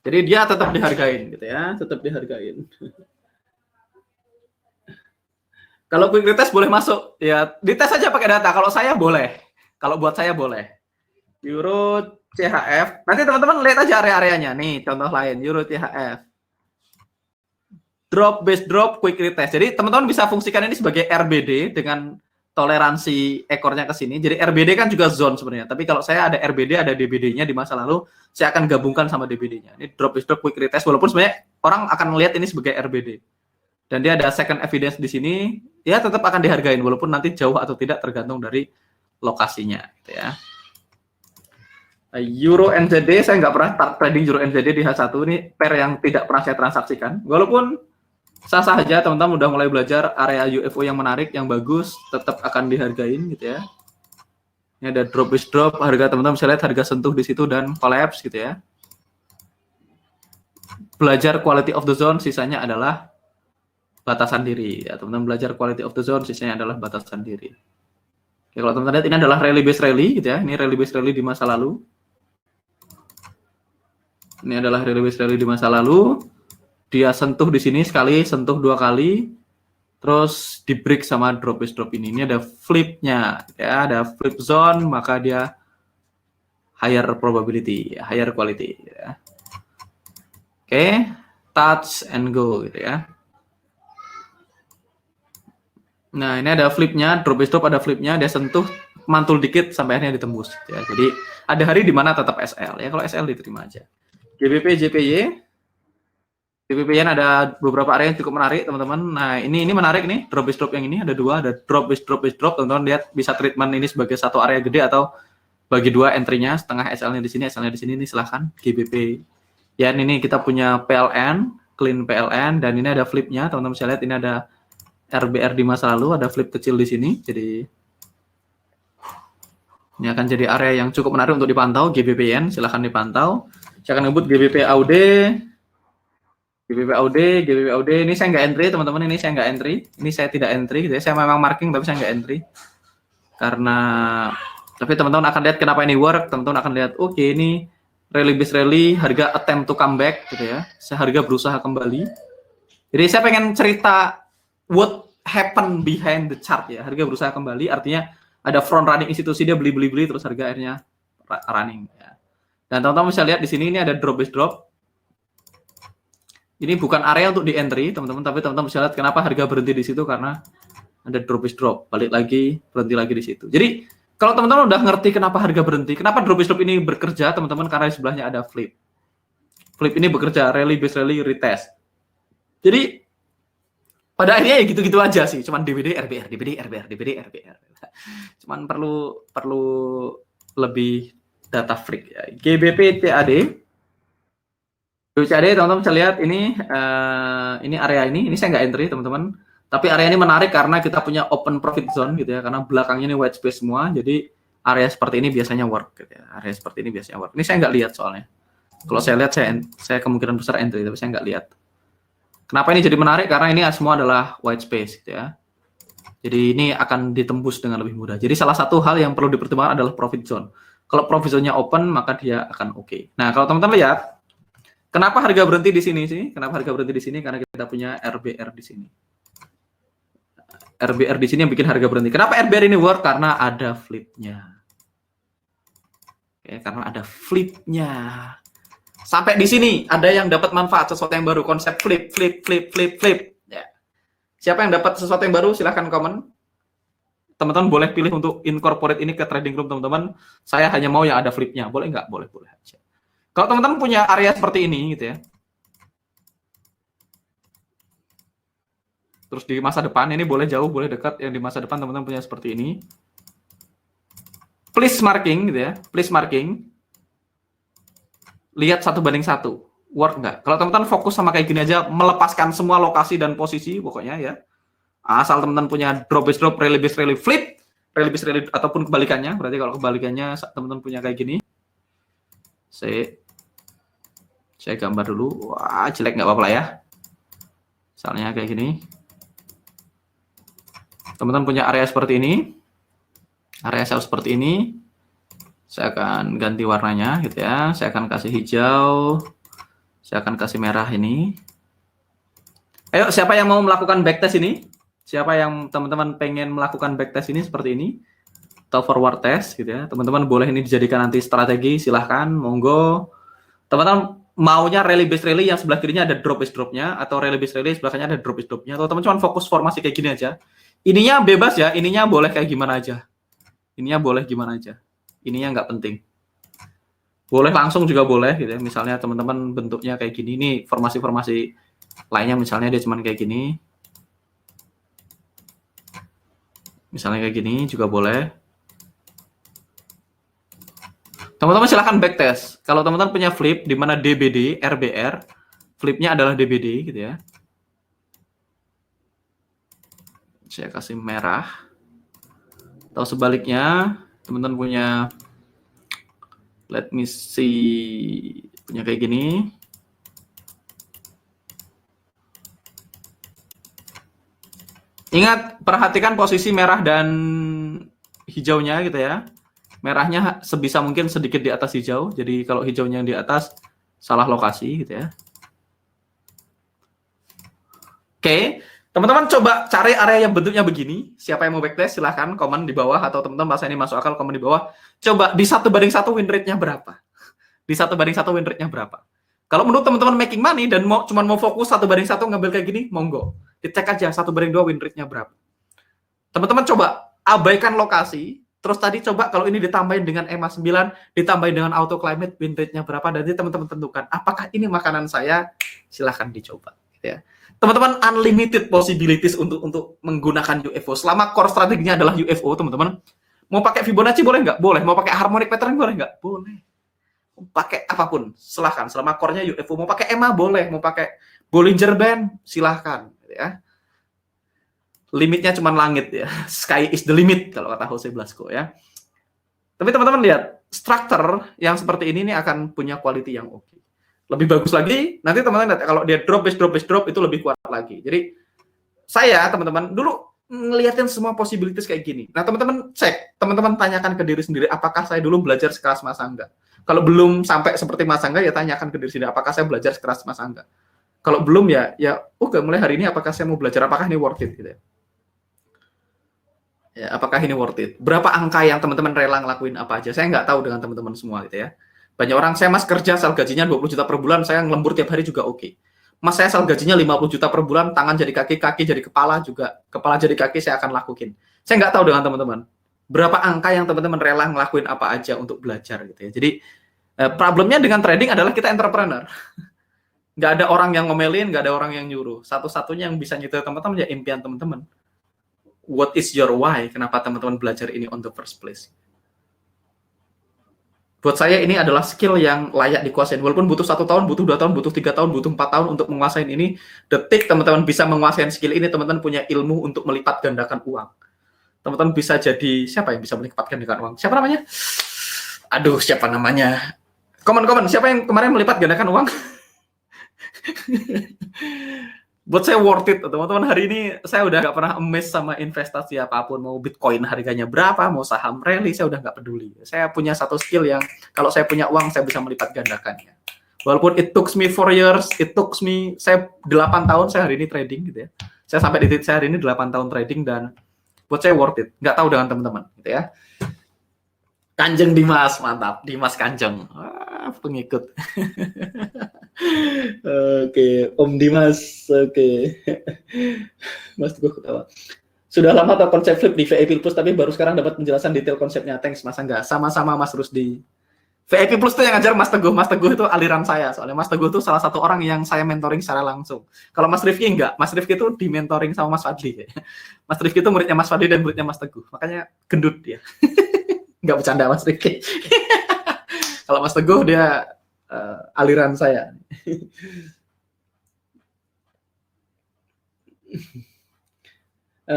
Jadi dia tetap dihargain gitu ya, tetap dihargain. Kalau quick retest boleh masuk, ya dites aja pakai data. Kalau saya boleh, kalau buat saya boleh. Euro CHF, nanti teman-teman lihat aja area-areanya. Nih contoh lain, Euro CHF. Drop base drop quick retest. Jadi teman-teman bisa fungsikan ini sebagai RBD dengan toleransi ekornya ke sini. Jadi RBD kan juga zone sebenarnya. Tapi kalau saya ada RBD, ada DBD-nya di masa lalu, saya akan gabungkan sama DBD-nya. Ini drop base drop quick retest, walaupun sebenarnya orang akan melihat ini sebagai RBD. Dan dia ada second evidence di sini, ya tetap akan dihargain walaupun nanti jauh atau tidak tergantung dari lokasinya gitu ya. Euro NZD saya nggak pernah trading Euro NZD di H1, ini pair yang tidak pernah saya transaksikan. Walaupun sah-sah aja teman-teman udah mulai belajar area UFO yang menarik, yang bagus, tetap akan dihargain gitu ya. Ini ada drop base drop, harga teman-teman bisa lihat harga sentuh di situ dan collapse gitu ya. Belajar quality of the zone, sisanya adalah batasan diri ya, teman-teman belajar quality of the zone, sisanya adalah batasan diri. Oke, kalau teman-teman lihat ini adalah rally base rally gitu ya, ini rally base rally di masa lalu. Ini adalah rally base rally di masa lalu. Dia sentuh di sini sekali, sentuh 2 kali, terus di break sama drop base drop ini. Ini ada flipnya ya, ada flip zone, maka dia higher probability, higher quality ya. Oke, touch and go gitu ya. Nah, ini ada flipnya, drop base drop ada flipnya, dia sentuh, mantul dikit sampai akhirnya ditembus. Ya. Jadi ada hari di mana tetap SL ya, kalau SL diterima aja. GBP, JPY, GBP ada beberapa area yang cukup menarik teman-teman. Nah ini menarik nih, drop base drop yang ini ada 2, ada drop base drop, teman-teman lihat bisa treatment ini sebagai satu area gede atau bagi 2 entry-nya, setengah SL-nya di sini, SL-nya di sini, ini silahkan GBP. Ya ini kita punya PLN, clean PLN, dan ini ada flipnya, teman-teman bisa lihat ini ada RBR di masa lalu, ada flip kecil di sini, jadi ini akan jadi area yang cukup menarik untuk dipantau. GBPN silahkan dipantau. Saya akan ngebut GBP AUD, ini saya nggak entry teman-teman, ini saya nggak entry, ini saya tidak entry, jadi saya memang marking tapi saya nggak entry, karena tapi teman-teman akan lihat kenapa ini work, teman-teman akan lihat oke, ini rally base rally, harga attempt to come back gitu ya, harga berusaha kembali. Jadi saya pengen cerita what happen behind the chart ya, harga berusaha kembali, artinya ada front running institusi, dia beli terus harga akhirnya running ya. Dan teman-teman bisa lihat di sini ini ada drop base drop. Ini bukan area untuk di entry teman-teman, tapi teman-teman bisa lihat kenapa harga berhenti di situ, karena ada drop base drop, balik lagi, berhenti lagi di situ. Jadi kalau teman-teman udah ngerti kenapa harga berhenti, kenapa drop base drop ini bekerja teman-teman, karena di sebelahnya ada flip. Flip ini bekerja rally base rally retest. Jadi pada akhirnya ya gitu-gitu aja sih, cuman DBD RBR, DBD RBR, DBD RBR. Cuman perlu lebih data freak ya. GBP CAD. CAD teman-teman bisa lihat ini area ini saya nggak entry teman-teman. Tapi area ini menarik karena kita punya open profit zone gitu ya, karena belakangnya ini white space semua. Jadi area seperti ini biasanya work gitu ya. Area seperti ini biasanya work. Ini saya nggak lihat soalnya. Kalau saya lihat saya kemungkinan besar entry, tapi saya nggak lihat. Kenapa ini jadi menarik? Karena ini semua adalah white space gitu ya. Jadi ini akan ditembus dengan lebih mudah. Jadi salah satu hal yang perlu dipertimbangkan adalah profit zone. Kalau profit zone-nya open, maka dia akan oke. Nah, kalau teman-teman lihat, kenapa harga berhenti di sini sih? Kenapa harga berhenti di sini? Karena kita punya RBR di sini. RBR di sini yang bikin harga berhenti. Kenapa RBR ini work? Karena ada flip-nya. Oke, karena ada flip-nya. Sampai di sini ada yang dapat manfaat sesuatu yang baru, konsep flip. Ya. Siapa yang dapat sesuatu yang baru? Silahkan komen. Teman-teman boleh pilih untuk incorporate ini ke trading room teman-teman. Saya hanya mau yang ada flip-nya. Boleh nggak? Boleh aja. Kalau teman-teman punya area seperti ini gitu ya. Terus di masa depan ini boleh jauh, boleh dekat. Yang di masa depan teman-teman punya seperti ini. Please marking gitu ya. Please marking. Lihat 1:1. Work nggak? Kalau teman-teman fokus sama kayak gini aja, melepaskan semua lokasi dan posisi pokoknya ya. Asal teman-teman punya drop base drop, rally base rally flip, rally base rally ataupun kebalikannya. Berarti kalau kebalikannya teman-teman punya kayak gini. Saya gambar dulu. Wah, jelek nggak apa-apa lah ya. Misalnya kayak gini. Teman-teman punya area seperti ini. Area sell seperti ini. Saya akan ganti warnanya gitu ya. Saya akan kasih hijau. Saya akan kasih merah ini. Ayo, siapa yang mau melakukan backtest ini? Siapa yang teman-teman pengen melakukan backtest ini seperti ini? Atau forward test gitu ya. Teman-teman boleh ini dijadikan nanti strategi, silahkan, monggo. Teman-teman maunya rally base rally yang sebelah kirinya ada drop base dropnya, atau rally base rally sebelah kanannya ada drop base dropnya, atau teman-teman cuma fokus formasi kayak gini aja. Ininya bebas ya, ininya boleh kayak gimana aja. Ininya boleh gimana aja. Ininya nggak penting. Boleh langsung juga boleh gitu ya. Misalnya teman-teman bentuknya kayak gini. Ini formasi-formasi lainnya misalnya dia cuman kayak gini. Misalnya kayak gini juga boleh. Teman-teman silahkan backtest. Kalau teman-teman punya flip di mana DBD, RBR, flipnya adalah DBD gitu ya. Saya kasih merah. Atau sebaliknya, teman-teman punya, let me see, punya kayak gini. Ingat, perhatikan posisi merah dan hijaunya gitu ya. Merahnya sebisa mungkin sedikit di atas hijau. Jadi kalau hijaunya di atas, salah lokasi gitu ya. Oke, teman-teman coba cari area yang bentuknya begini. Siapa yang mau backtest silahkan komen di bawah. Atau teman-teman masa ini masuk akal komen di bawah. Coba di 1:1 win rate-nya berapa? Di 1:1 win rate-nya berapa? Kalau menurut teman-teman making money dan cuma mau fokus 1:1 ngambil kayak gini, monggo. Dicek aja 1:2 win rate-nya berapa. Teman-teman coba abaikan lokasi. Terus tadi coba kalau ini ditambahin dengan EMA 9, ditambahin dengan auto climate, win rate-nya berapa. Nanti teman-teman tentukan, apakah ini makanan saya? Silahkan dicoba. Gitu ya. Teman-teman unlimited possibilities untuk menggunakan UFO. Selama core strateginya adalah UFO, teman-teman. Mau pakai Fibonacci boleh nggak? Boleh. Mau pakai harmonic pattern boleh nggak? Boleh. Pakai apapun, silahkan. Selama core-nya UFO. Mau pakai EMA boleh. Mau pakai Bollinger Band, silahkan. Gitu ya. Limitnya cuma langit ya. Sky is the limit kalau kata Jose Blasco ya. Tapi teman-teman lihat, structure yang seperti ini akan punya quality yang oke. Lebih bagus lagi, nanti teman-teman lihat kalau dia drop itu lebih kuat lagi. Jadi saya teman-teman dulu ngeliatin semua possibilities kayak gini. Nah, teman-teman cek, teman-teman tanyakan ke diri sendiri apakah saya dulu belajar sekeras Mas Angga. Kalau belum sampai seperti Mas Angga ya tanyakan ke diri sendiri apakah saya belajar sekeras Mas Angga. Kalau belum ya mulai hari ini apakah saya mau belajar, apakah ini worth it gitu ya. Ya, apakah ini worth it? Berapa angka yang teman-teman rela ngelakuin apa aja? Saya nggak tahu dengan teman-teman semua gitu ya. Banyak orang, saya mas kerja, sal gajinya 20 juta per bulan, saya ngelembur tiap hari juga oke. Mas saya sal gajinya 50 juta per bulan, tangan jadi kaki, kaki jadi kepala juga, kepala jadi kaki saya akan lakuin. Saya nggak tahu dengan teman-teman. Berapa angka yang teman-teman rela ngelakuin apa aja untuk belajar gitu ya. Jadi problemnya dengan trading adalah kita entrepreneur. Nggak ada orang yang ngomelin, nggak ada orang yang nyuruh. Satu-satunya yang bisa nyetir teman-teman ya impian teman-teman. What is your why? Kenapa teman-teman belajar ini on the first place? Buat saya ini adalah skill yang layak dikuasain. Walaupun butuh 1 tahun, butuh 2 tahun, butuh 3 tahun, butuh 4 tahun untuk menguasain ini. Detik teman-teman bisa menguasain skill ini, teman-teman punya ilmu untuk melipat gandakan uang. Teman-teman bisa jadi, siapa yang bisa melipat gandakan uang? Siapa namanya? Aduh, siapa namanya? Komen, siapa yang kemarin melipat gandakan uang? Buat saya worth it, teman-teman. Hari ini saya udah nggak pernah emes sama investasi apapun, mau Bitcoin harganya berapa, mau saham rally, saya udah nggak peduli. Saya punya satu skill yang kalau saya punya uang, saya bisa melipat gandakannya. Walaupun it took me 4 years, saya 8 tahun saya hari ini trading gitu ya. Saya sampai di titik saya hari ini 8 tahun trading dan buat saya worth it. Nggak tahu dengan teman-teman gitu ya. Kanjeng Dimas, mantap. Dimas Kanjeng. Pengikut. Oke, Om Dimas. Oke. Mas Teguh ketawa. Sudah lama tahu konsep flip di VIP Plus, tapi baru sekarang dapat penjelasan detail konsepnya. Thanks, Mas Angga. Sama-sama, Mas Rusdi. VIP Plus itu yang ngajar Mas Teguh. Mas Teguh itu aliran saya. Soalnya Mas Teguh itu salah satu orang yang saya mentoring secara langsung. Kalau Mas Rifki enggak. Mas Rifki itu di mentoring sama Mas Fadli. Mas Rifki itu muridnya Mas Fadli dan muridnya Mas Teguh. Makanya gendut dia. Nggak bercanda Mas Rifki. Kalau Mas Teguh dia aliran saya.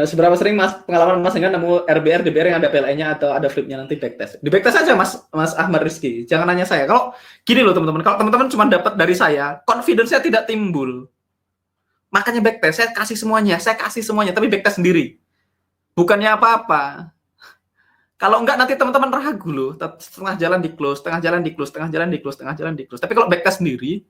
Seberapa sering Mas pengalaman Mas Angga nemu RBR, DBR yang ada PLN-nya atau ada flipnya nanti backtest? Di backtest aja Mas Ahmad Rizky. Jangan nanya saya. Kalau gini loh teman-teman, kalau teman-teman cuma dapat dari saya, confidence-nya tidak timbul. Makanya backtest saya kasih semuanya, tapi backtest sendiri. Bukannya apa-apa. Kalau enggak nanti teman-teman ragu loh, setengah jalan di close. Tapi kalau backtest sendiri,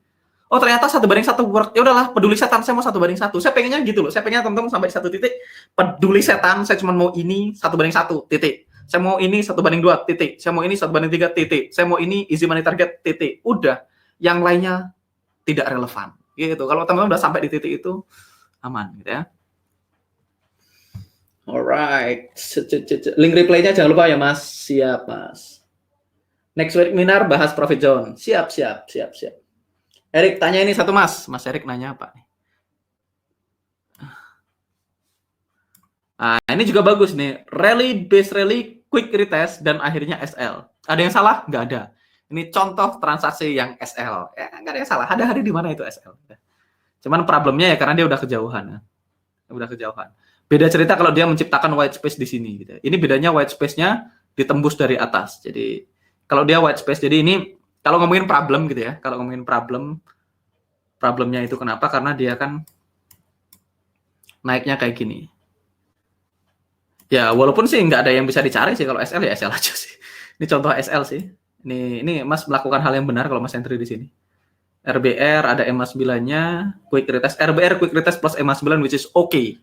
oh ternyata 1:1 word, ya udahlah, peduli setan saya mau 1:1. Saya pengennya gitu loh. Saya pengen teman-teman sampai di satu titik, peduli setan saya cuma mau ini 1:1 titik. Saya mau ini 1:2 titik. Saya mau ini 1:3 titik. Saya mau ini easy money target titik. Udah, yang lainnya tidak relevan. Gitu. Kalau teman-teman udah sampai di titik itu aman gitu ya. Alright, link replaynya jangan lupa ya Mas. Siap Mas. Next webinar bahas profit zone. Siap. Erik tanya ini satu Mas. Mas Erik nanya apa nih? Nah, ini juga bagus nih. Rally, base rally, quick retest dan akhirnya SL. Ada yang salah? Nggak ada. Ini contoh transaksi yang SL. Ya, nggak ada yang salah. Ada hari di mana itu SL. Cuman problemnya ya karena dia udah kejauhan. Beda cerita kalau dia menciptakan white space di sini gitu. Ini bedanya white space-nya ditembus dari atas. Jadi kalau dia white space, jadi ini kalau ngomongin problem gitu ya. Kalau ngomongin problemnya itu kenapa? Karena dia kan naiknya kayak gini. Ya, walaupun sih nggak ada yang bisa dicari sih kalau SL ya SL aja sih. Ini contoh SL sih. Ini Mas melakukan hal yang benar kalau Mas entry di sini. RBR ada EMA9-nya, quick retest RBR quick retest plus EMA9 which is okay.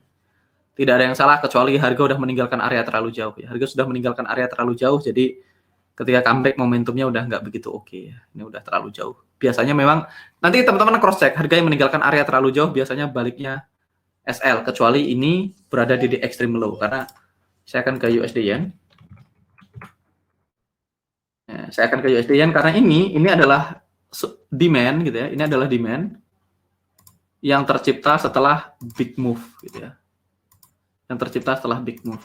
Tidak ada yang salah kecuali harga udah meninggalkan area terlalu jauh ya. Harga sudah meninggalkan area terlalu jauh, jadi ketika comeback momentumnya udah nggak begitu oke ya. Ini udah terlalu jauh. Biasanya memang nanti teman-teman cross check harga yang meninggalkan area terlalu jauh biasanya baliknya SL, kecuali ini berada di extreme low. Karena saya akan ke USD Yen. Ya, saya akan ke USD Yen karena ini adalah demand gitu ya. Ini adalah demand yang tercipta setelah big move gitu ya. Yang tercipta setelah big move.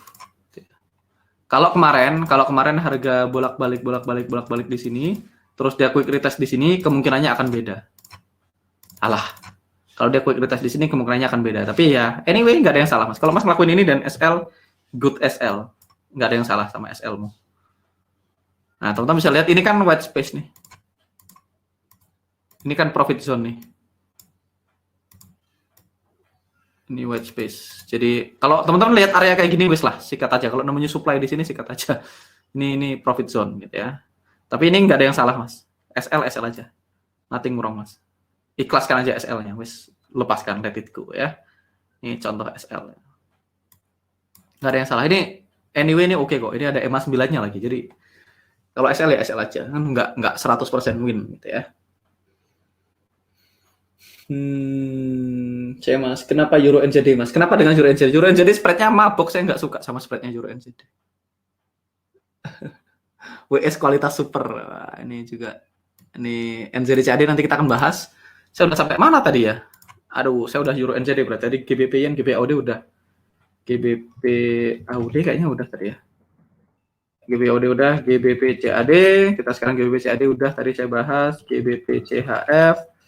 Kalau kemarin harga bolak-balik di sini, terus dia quick retest di sini, kemungkinannya akan beda. Kalau dia quick retest di sini, kemungkinannya akan beda. Tapi ya, anyway, nggak ada yang salah Mas. Kalau Mas ngelakuin ini dan SL, good SL, nggak ada yang salah sama SL-mu. Nah, teman-teman bisa lihat ini kan white space nih. Ini kan profit zone nih. Ini white space. Jadi kalau teman-teman lihat area kayak gini wis lah, sikat aja. Kalau namanya supply di sini sikat aja. Ini profit zone gitu ya. Tapi ini nggak ada yang salah Mas. SL aja. Nothing wrong Mas. Ikhlaskan aja SL-nya, wis lepaskan, let it go ya. Ini contoh SL. Nggak ada yang salah. Ini anyway ini oke kok. Ini ada EMA9-nya lagi. Jadi kalau SL ya SL aja. Kan nggak 100% win gitu ya. Saya Mas, kenapa Euro NZD Mas? Kenapa dengan Euro NZD? Euro NZD spreadnya mabok, saya nggak suka sama spreadnya Euro NZD. WS kualitas super. Ini juga, ini NZD CAD nanti kita akan bahas. Saya udah sampai mana tadi ya? Aduh, saya udah Euro NZD berarti. Tadi GBP Yen, GBP AUD udah. GBP AUD kayaknya udah tadi ya. GBP AUD udah, GBP CAD. Kita sekarang GBP CAD udah, tadi saya bahas. GBP CHF.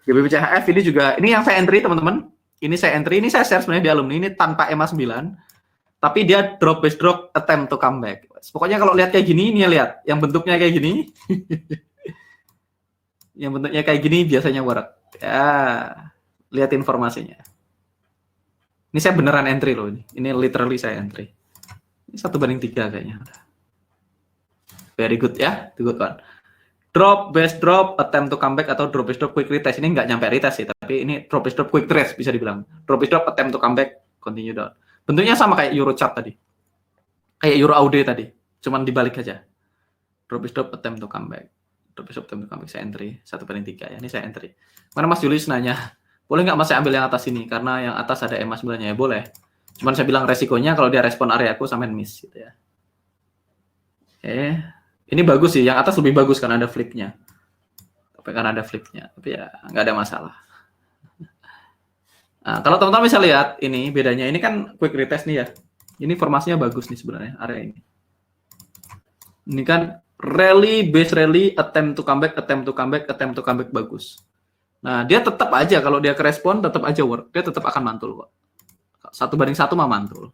GBP CHF ini juga, ini yang saya entry teman-teman. Ini saya entry, ini saya share sebenarnya di alumni, ini tanpa EMA9. Tapi dia drop base drop attempt to come back. Pokoknya kalau lihat kayak gini, ini lihat. Yang bentuknya kayak gini. Yang bentuknya kayak gini biasanya work. Ya, lihat informasinya. Ini saya beneran entry loh ini. Ini literally saya entry. Ini 1/3 kayaknya. Very good ya, good one. Drop, base drop, attempt to comeback atau drop base drop quick retest. Ini nggak nyampe retest sih, tapi ini drop base drop quick retest bisa dibilang. Drop base drop, attempt to comeback, continue down. Bentuknya sama kayak Euro chart tadi. Kayak Euro AUD tadi, cuman dibalik aja. Drop base drop, attempt to comeback. Drop base drop, attempt to comeback, saya entry 1/3 ya. Ini saya entry. Mana Mas Julius nanya, boleh nggak Mas saya ambil yang atas ini? Karena yang atas ada EMA 9-nya ya, boleh. Cuman saya bilang resikonya kalau dia respon area aku sampai miss gitu ya. Oke. Ini bagus sih, yang atas lebih bagus karena ada flipnya. Tapi karena ada flipnya, tapi ya nggak ada masalah. Nah, kalau teman-teman bisa lihat ini bedanya, ini kan quick retest nih ya. Ini formasinya bagus nih sebenarnya area ini. Ini kan rally, base rally, attempt to comeback, attempt to comeback, attempt to comeback bagus. Nah dia tetap aja kalau dia ke respon tetap aja work, dia tetap akan mantul kok. 1/1 mah mantul.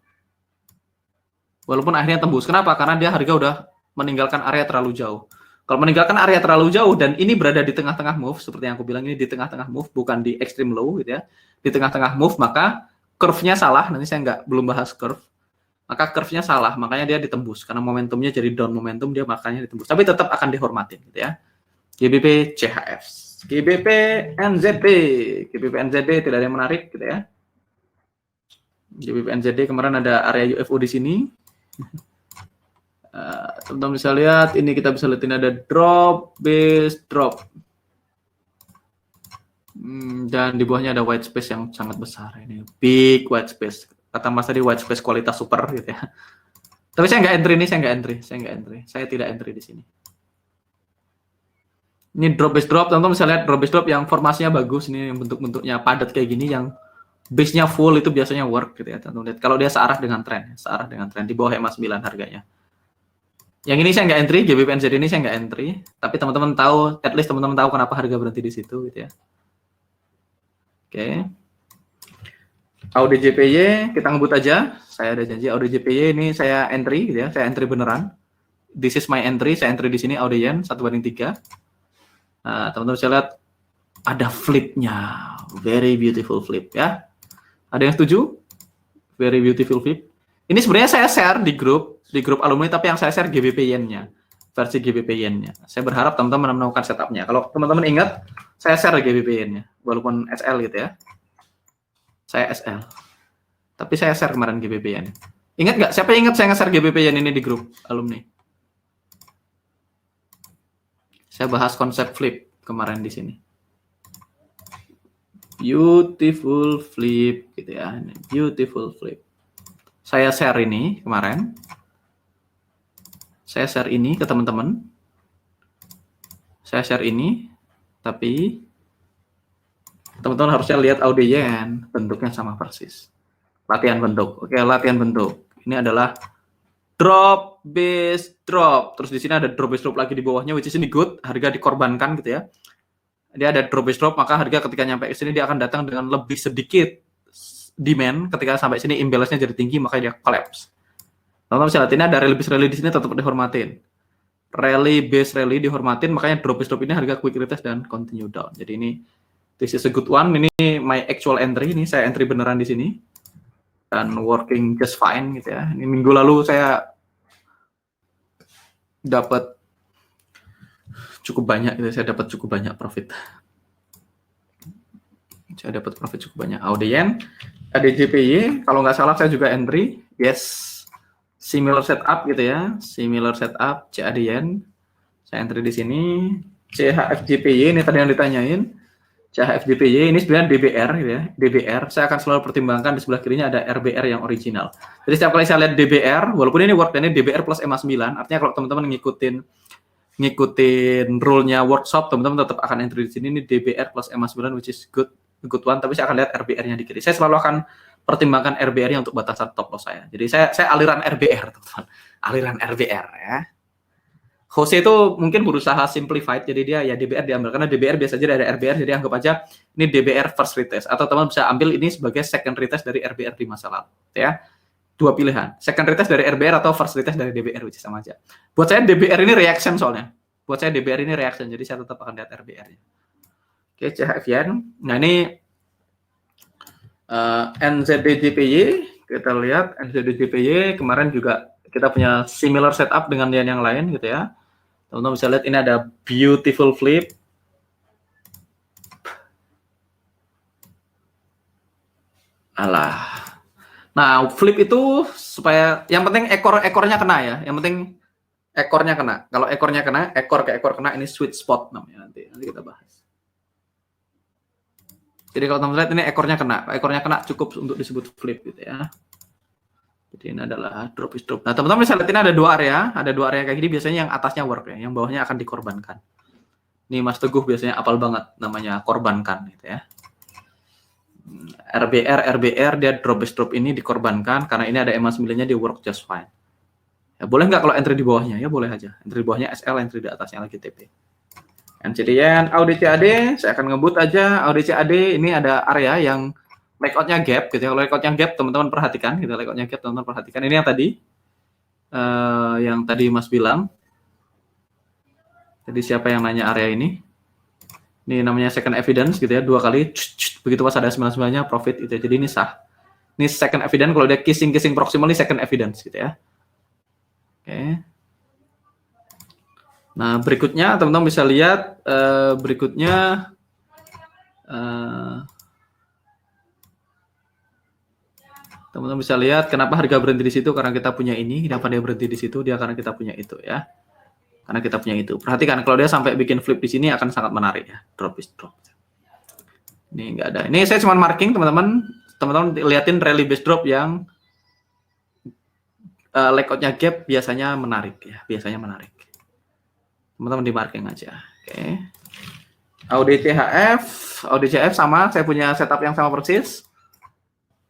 Walaupun akhirnya tembus. Kenapa? Karena dia harga udah meninggalkan area terlalu jauh. Kalau meninggalkan area terlalu jauh dan ini berada di tengah-tengah move, seperti yang aku bilang ini di tengah-tengah move, bukan di extreme low gitu ya. Di tengah-tengah move, maka curve-nya salah. Nanti saya belum bahas curve. Maka curve-nya salah, makanya dia ditembus. Karena momentumnya jadi down momentum, dia makanya ditembus. Tapi tetap akan dihormatin gitu ya. GBP CHF. GBP NZD. GBP NZD tidak ada yang menarik gitu ya. GBP NZD kemarin ada area UFO di sini. Teman-teman bisa lihat, ini kita bisa lihat ini ada drop, base, drop. Dan di bawahnya ada white space yang sangat besar. Ini big white space. Kata Mas tadi white space kualitas super gitu ya. Tapi saya nggak entry ini, saya nggak entry. Saya tidak entry di sini. Ini drop, base, drop. Teman-teman bisa lihat drop, base, drop yang formasinya bagus. Ini bentuk-bentuknya padat kayak gini, yang base-nya full itu biasanya work gitu ya. Teman-teman lihat. Kalau dia searah dengan tren di bawah EMA 9 harganya. Yang ini saya nggak entry, GBP NZD ini saya nggak entry, tapi teman-teman tahu, at least teman-teman tahu kenapa harga berhenti di situ gitu ya. Oke. AUDJPY kita ngebut aja. Saya ada janji AUDJPY ini saya entry gitu ya, saya entry beneran. This is my entry, saya entry di sini AUD-yen 1/3. Nah, teman-teman bisa lihat ada flipnya, very beautiful flip ya. Ada yang setuju? Very beautiful flip. Ini sebenarnya saya share di grup alumni, tapi yang saya share GBP Yen-nya, versi GBP Yen-nya. Saya berharap teman-teman menemukan setup-nya. Kalau teman-teman ingat, saya share GBP Yen-nya, walaupun SL gitu ya. Saya SL. Tapi saya share kemarin GBP Yen. Ingat nggak? Siapa yang ingat saya nge-share GBP Yen ini di grup alumni? Saya bahas konsep flip kemarin di sini. Beautiful flip gitu ya. Beautiful flip. Saya share ini kemarin. Saya share ini ke teman-teman. Saya share ini, tapi teman-teman harusnya lihat AUD-yen, bentuknya sama persis. Latihan bentuk. Oke, latihan bentuk. Ini adalah drop, base, drop. Terus di sini ada drop, base, drop lagi di bawahnya, which is ini good. Harga dikorbankan gitu ya. Dia ada drop, base, drop, maka harga ketika nyampe ke sini dia akan datang dengan lebih sedikit demand. Ketika sampai sini imbalance-nya jadi tinggi, maka dia collapse. Teman-teman bisa lihat ini ada rally, base, rally di sini tetap dihormatin. Rally, base, rally dihormatin, makanya drop, base, drop ini harga quick retest dan continue down. Jadi ini this is a good one. Ini my actual entry. Ini saya entry beneran di sini dan working just fine gitu ya. Ini minggu lalu saya dapat cukup banyak gitu. Saya dapat cukup banyak profit. Saya dapat profit cukup banyak. AUD-yen, ADJPY, kalau nggak salah saya juga entry. Yes. Similar setup gitu ya, similar setup CAD-yen. Saya entry di sini. CHFJPY ini tadi yang ditanyain. CHFJPY ini sebenarnya DBR gitu ya, DBR. Saya akan selalu pertimbangkan di sebelah kirinya ada RBR yang original. Jadi setiap kali saya lihat DBR, walaupun ini work, ini DBR plus EMA 9, artinya kalau teman-teman ngikutin rule-nya workshop, teman-teman tetap akan entry di sini. Ini DBR plus EMA 9, which is good one. Tapi saya akan lihat RBR-nya di kiri. Saya selalu akan pertimbangkan RBR-nya untuk batasan top loss saya. Jadi saya aliran RBR, teman-teman. Aliran RBR ya. Jose itu mungkin berusaha simplified, jadi dia ya DBR diambil. Karena DBR biasa aja ada RBR, jadi anggap aja ini DBR first retest. Atau teman bisa ambil ini sebagai second retest dari RBR di masa lalu. Ya. Dua pilihan. Second retest dari RBR atau first retest dari DBR, which sama aja. Buat saya DBR ini reaction soalnya. Buat saya DBR ini reaction, jadi saya tetap akan lihat RBR-nya. Oke, CHF Yen. Nah ini NZDJPY, kita lihat NZDJPY kemarin juga kita punya similar setup dengan yang lain gitu ya. Teman-teman bisa lihat ini ada beautiful flip. Alah. Nah, flip itu supaya yang penting ekornya kena ya. Yang penting ekornya kena. Kalau ekornya kena, ekor ke ekor kena, ini sweet spot namanya nanti kita bahas. Jadi kalau teman-teman lihat ini ekornya kena cukup untuk disebut flip gitu ya. Jadi ini adalah drop is drop. Nah, teman-teman bisa lihat ini ada dua area kayak gini, biasanya yang atasnya work ya, yang bawahnya akan dikorbankan. Ini Mas Teguh biasanya apal banget namanya korbankan gitu ya. RBR dia drop is drop ini dikorbankan karena ini ada EMA 9-nya di work just fine. Ya, boleh nggak kalau entry di bawahnya? Ya boleh aja. Entry di bawahnya SL, entry di atasnya lagi TP. NCDN, AUDCAD, saya akan ngebut aja. AUDCAD ini ada area yang layoutnya gap gitu ya. Kalau layoutnya gap teman-teman perhatikan gitu. Layoutnya gap teman-teman perhatikan. Ini yang tadi Mas bilang. Jadi siapa yang nanya area ini? Ini namanya second evidence gitu ya. 2 kali. Begitu pas ada 99-nya profit itu. Jadi ini sah. Ini second evidence. Kalau dia kissing proximal ini second evidence gitu ya. Oke. Nah, berikutnya teman-teman bisa lihat teman-teman bisa lihat kenapa harga berhenti di situ, karena kita punya ini. Kenapa dia berhenti di situ? Dia karena kita punya itu ya. Karena kita punya itu. Perhatikan kalau dia sampai bikin flip di sini akan sangat menarik ya. Drop is drop. Ini enggak ada. Ini saya cuma marking teman-teman. Teman-teman lihatin rally base drop yang layoutnya gap biasanya menarik ya. Biasanya menarik. Teman-teman di marking aja. Oke. AUDCHF sama, saya punya setup yang sama persis.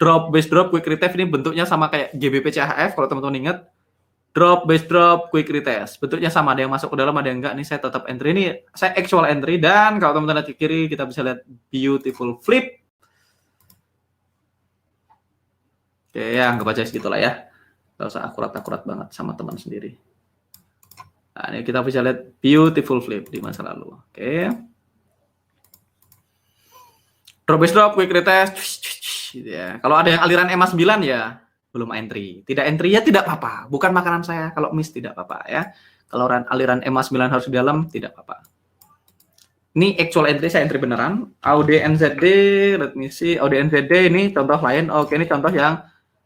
Drop, base drop, quick retest ini bentuknya sama kayak GBP CHF kalau teman-teman ingat. Drop, base drop, quick retest. Bentuknya sama, ada yang masuk ke dalam, ada yang enggak. Ini saya tetap entry, ini saya actual entry. Dan kalau teman-teman lihat ke kiri, kita bisa lihat beautiful flip. Oke, ya anggap aja segitulah ya. Gak usah akurat-akurat banget sama teman sendiri. Nah, ini kita bisa lihat beautiful flip di masa lalu. Oke. Drop base drop, quick retest. Gitu ya. Kalau ada yang aliran EMA 9 ya belum entry. Tidak entry ya tidak apa-apa. Bukan makanan saya. Kalau miss tidak apa-apa ya. Kalau aliran EMA 9 harus di dalam tidak apa-apa. Ini actual entry, saya entry beneran. AUD-NZD, let me see. AUD-NZD ini contoh lain. Oke, ini contoh yang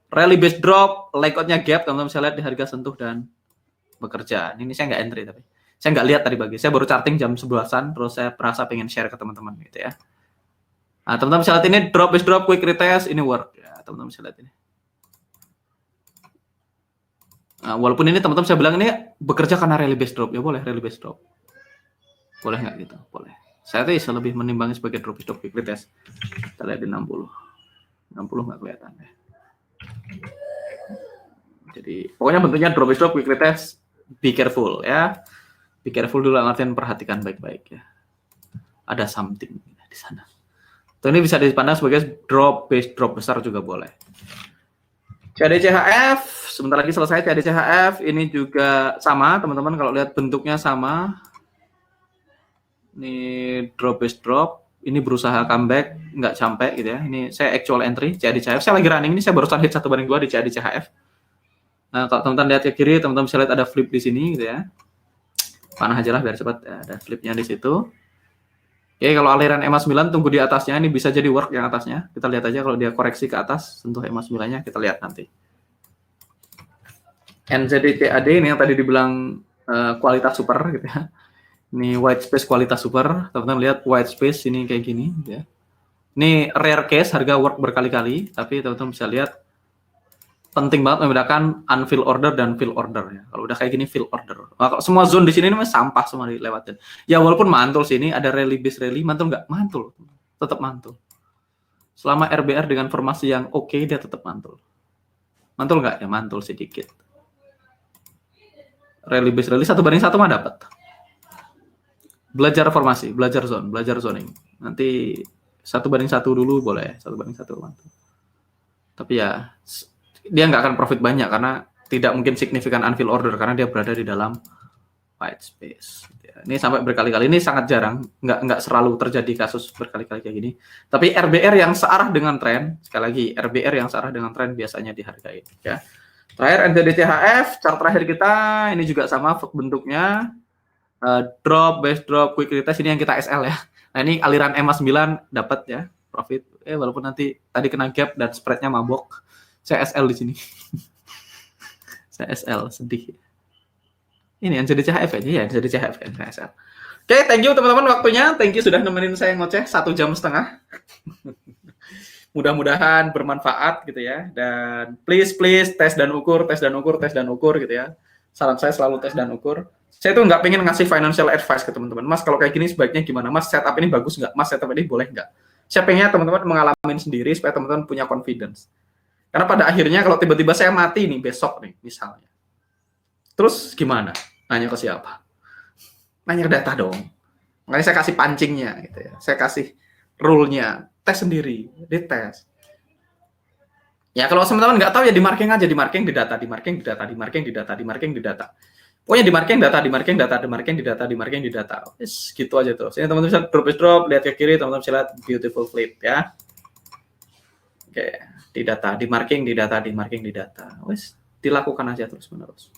rally base drop, layoutnya gap. Teman-teman bisa lihat di harga sentuh dan bekerja. Ini saya nggak entry tapi saya nggak lihat tadi pagi. Saya baru charting jam 11-an, terus saya merasa pengen share ke teman-teman gitu ya. Nah, teman-teman bisa lihat ini drop base drop, quick retest, ini work ya. Teman-teman bisa lihat ini. Nah, walaupun ini teman-teman saya bilang ini bekerja karena rally base drop, ya boleh rally base drop. Boleh nggak gitu? Boleh. Saya tuh lebih menimbangi sebagai drop base drop, quick retest. Kita lihat di 60. 60 nggak kelihatan ya. Jadi pokoknya bentuknya drop base drop, quick retest. Be careful ya. Be careful dulu, artinya perhatikan baik-baik ya. Ada something di sana. Tuh, ini bisa dipandang sebagai drop base drop besar juga boleh. CAD-CHF, sebentar lagi selesai CAD-CHF. Ini juga sama, teman-teman, kalau lihat bentuknya sama. Ini drop base drop. Ini berusaha comeback, nggak sampai gitu ya. Ini saya actual entry CAD-CHF. Saya lagi running ini, saya barusan hit 1/2 di CAD-CHF. Nah, kalau teman-teman lihat ke kiri, teman-teman bisa lihat ada flip di sini gitu ya. Panah aja lah biar cepat ya, ada flipnya di situ. Oke, kalau aliran EMA 9 tunggu di atasnya, ini bisa jadi work yang atasnya. Kita lihat aja kalau dia koreksi ke atas, sentuh EMA 9-nya, kita lihat nanti. NZDCAD ini yang tadi dibilang kualitas super gitu ya. Ini white space kualitas super. Teman-teman lihat white space ini kayak gini gitu ya. Ini rare case, harga work berkali-kali, tapi teman-teman bisa lihat penting banget membedakan unfill order dan fill order ya. Kalau udah kayak gini fill order. Nah, semua zone di sini ini sampah semua dilewatin. Ya walaupun mantul sini ada rally base rally, mantul nggak? Mantul. Tetap mantul. Selama RBR dengan formasi yang oke, dia tetap mantul. Mantul nggak? Ya mantul sedikit. Rally base rally 1/1 mah dapat. Belajar formasi, belajar zone, belajar zoning. Nanti 1/1 dulu boleh, 1/1 mantul. Tapi ya dia nggak akan profit banyak karena tidak mungkin signifikan unfill order karena dia berada di dalam white space. Ini sampai berkali-kali, ini sangat jarang, nggak selalu terjadi kasus berkali-kali kayak gini. Tapi RBR yang searah dengan tren, sekali lagi RBR yang searah dengan tren biasanya dihargai. Ya. Terakhir NZDCHF, chart terakhir kita ini juga sama bentuknya, drop, base drop, quick retest, ini yang kita SL ya. Nah ini aliran EMA 9 dapat ya profit, walaupun nanti tadi kena gap dan spreadnya mabok, saya SL di sini. Saya SL sedih. Ini yang jadi CHF aja ya, jadi CHF ya, SL. Oke, thank you teman-teman waktunya. Thank you sudah nemenin saya ngoceh 1,5 jam. Mudah-mudahan bermanfaat gitu ya. Dan please tes dan ukur gitu ya. Saran saya selalu tes dan ukur. Saya tuh nggak pengen ngasih financial advice ke teman-teman. Mas, kalau kayak gini sebaiknya gimana? Mas, setup ini bagus nggak? Mas, setup ini boleh nggak? Saya pengen teman-teman mengalami sendiri supaya teman-teman punya confidence. Karena pada akhirnya kalau tiba-tiba saya mati nih besok nih misalnya. Terus gimana? Nanya ke siapa? Nanya ke data dong. Makanya saya kasih pancingnya gitu ya. Saya kasih rule-nya, tes sendiri, dites. Ya kalau teman-teman nggak tahu ya di marking aja, di marking di data. Pokoknya di marking data. Yes, gitu aja terus. Ini teman-teman bisa drop, lihat ke kiri, teman-teman bisa lihat beautiful flip ya. Oke, di data, di marking di data. Wes, dilakukan aja terus-menerus.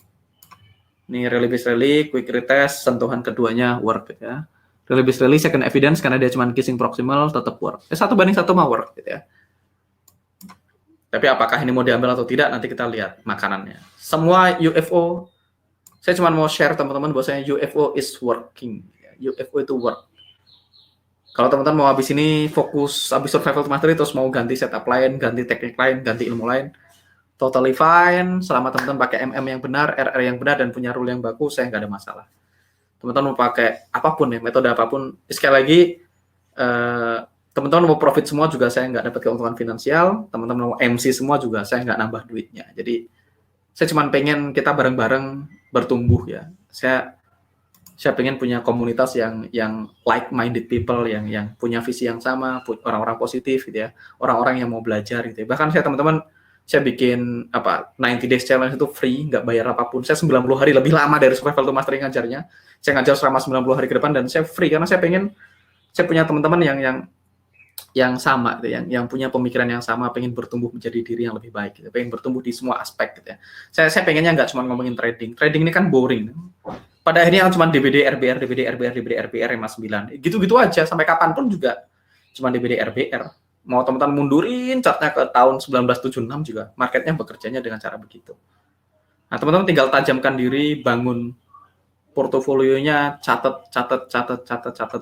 Ini rally based rally, quick retest, sentuhan keduanya work ya. Rally based rally second evidence karena dia cuma kissing proximal tetap work. 1:1 mah work gitu ya. Tapi apakah ini mau diambil atau tidak nanti kita lihat makanannya. Semua UFO, saya cuma mau share teman-teman bahwasanya UFO is working. UFO itu work. Kalau teman-teman mau habis ini fokus habis survival to mastery terus mau ganti setup lain, ganti teknik lain, ganti ilmu lain, totally fine. Selama teman-teman pakai MM yang benar, RR yang benar, dan punya rule yang bagus, saya nggak ada masalah. Teman-teman mau pakai apapun ya, metode apapun. Sekali lagi, teman-teman mau profit semua juga saya nggak dapat keuntungan finansial. Teman-teman mau MC semua juga saya nggak nambah duitnya. Jadi, saya cuma pengen kita bareng-bareng bertumbuh ya. Saya pengen punya komunitas yang like-minded people, yang punya visi yang sama, orang-orang positif gitu ya. Orang-orang yang mau belajar gitu ya. Bahkan saya bikin 90 days challenge itu free, nggak bayar apapun. Saya 90 hari lebih lama dari survival to mastery ngajarnya. Saya ngajar selama 90 hari ke depan dan saya free karena saya punya teman-teman yang sama gitu, yang punya pemikiran yang sama, pengen bertumbuh menjadi diri yang lebih baik gitu, pengen bertumbuh di semua aspek gitu ya. Saya pengennya nggak cuma ngomongin trading. Trading ini kan boring. Pada akhirnya cuma DBD RBR EMA 9. Gitu-gitu aja sampai kapanpun juga cuma DBD RBR. Mau teman-teman mundurin chartnya ke tahun 1976 juga, marketnya bekerjanya dengan cara begitu. Nah, teman-teman tinggal tajamkan diri, bangun portofolionya, catat,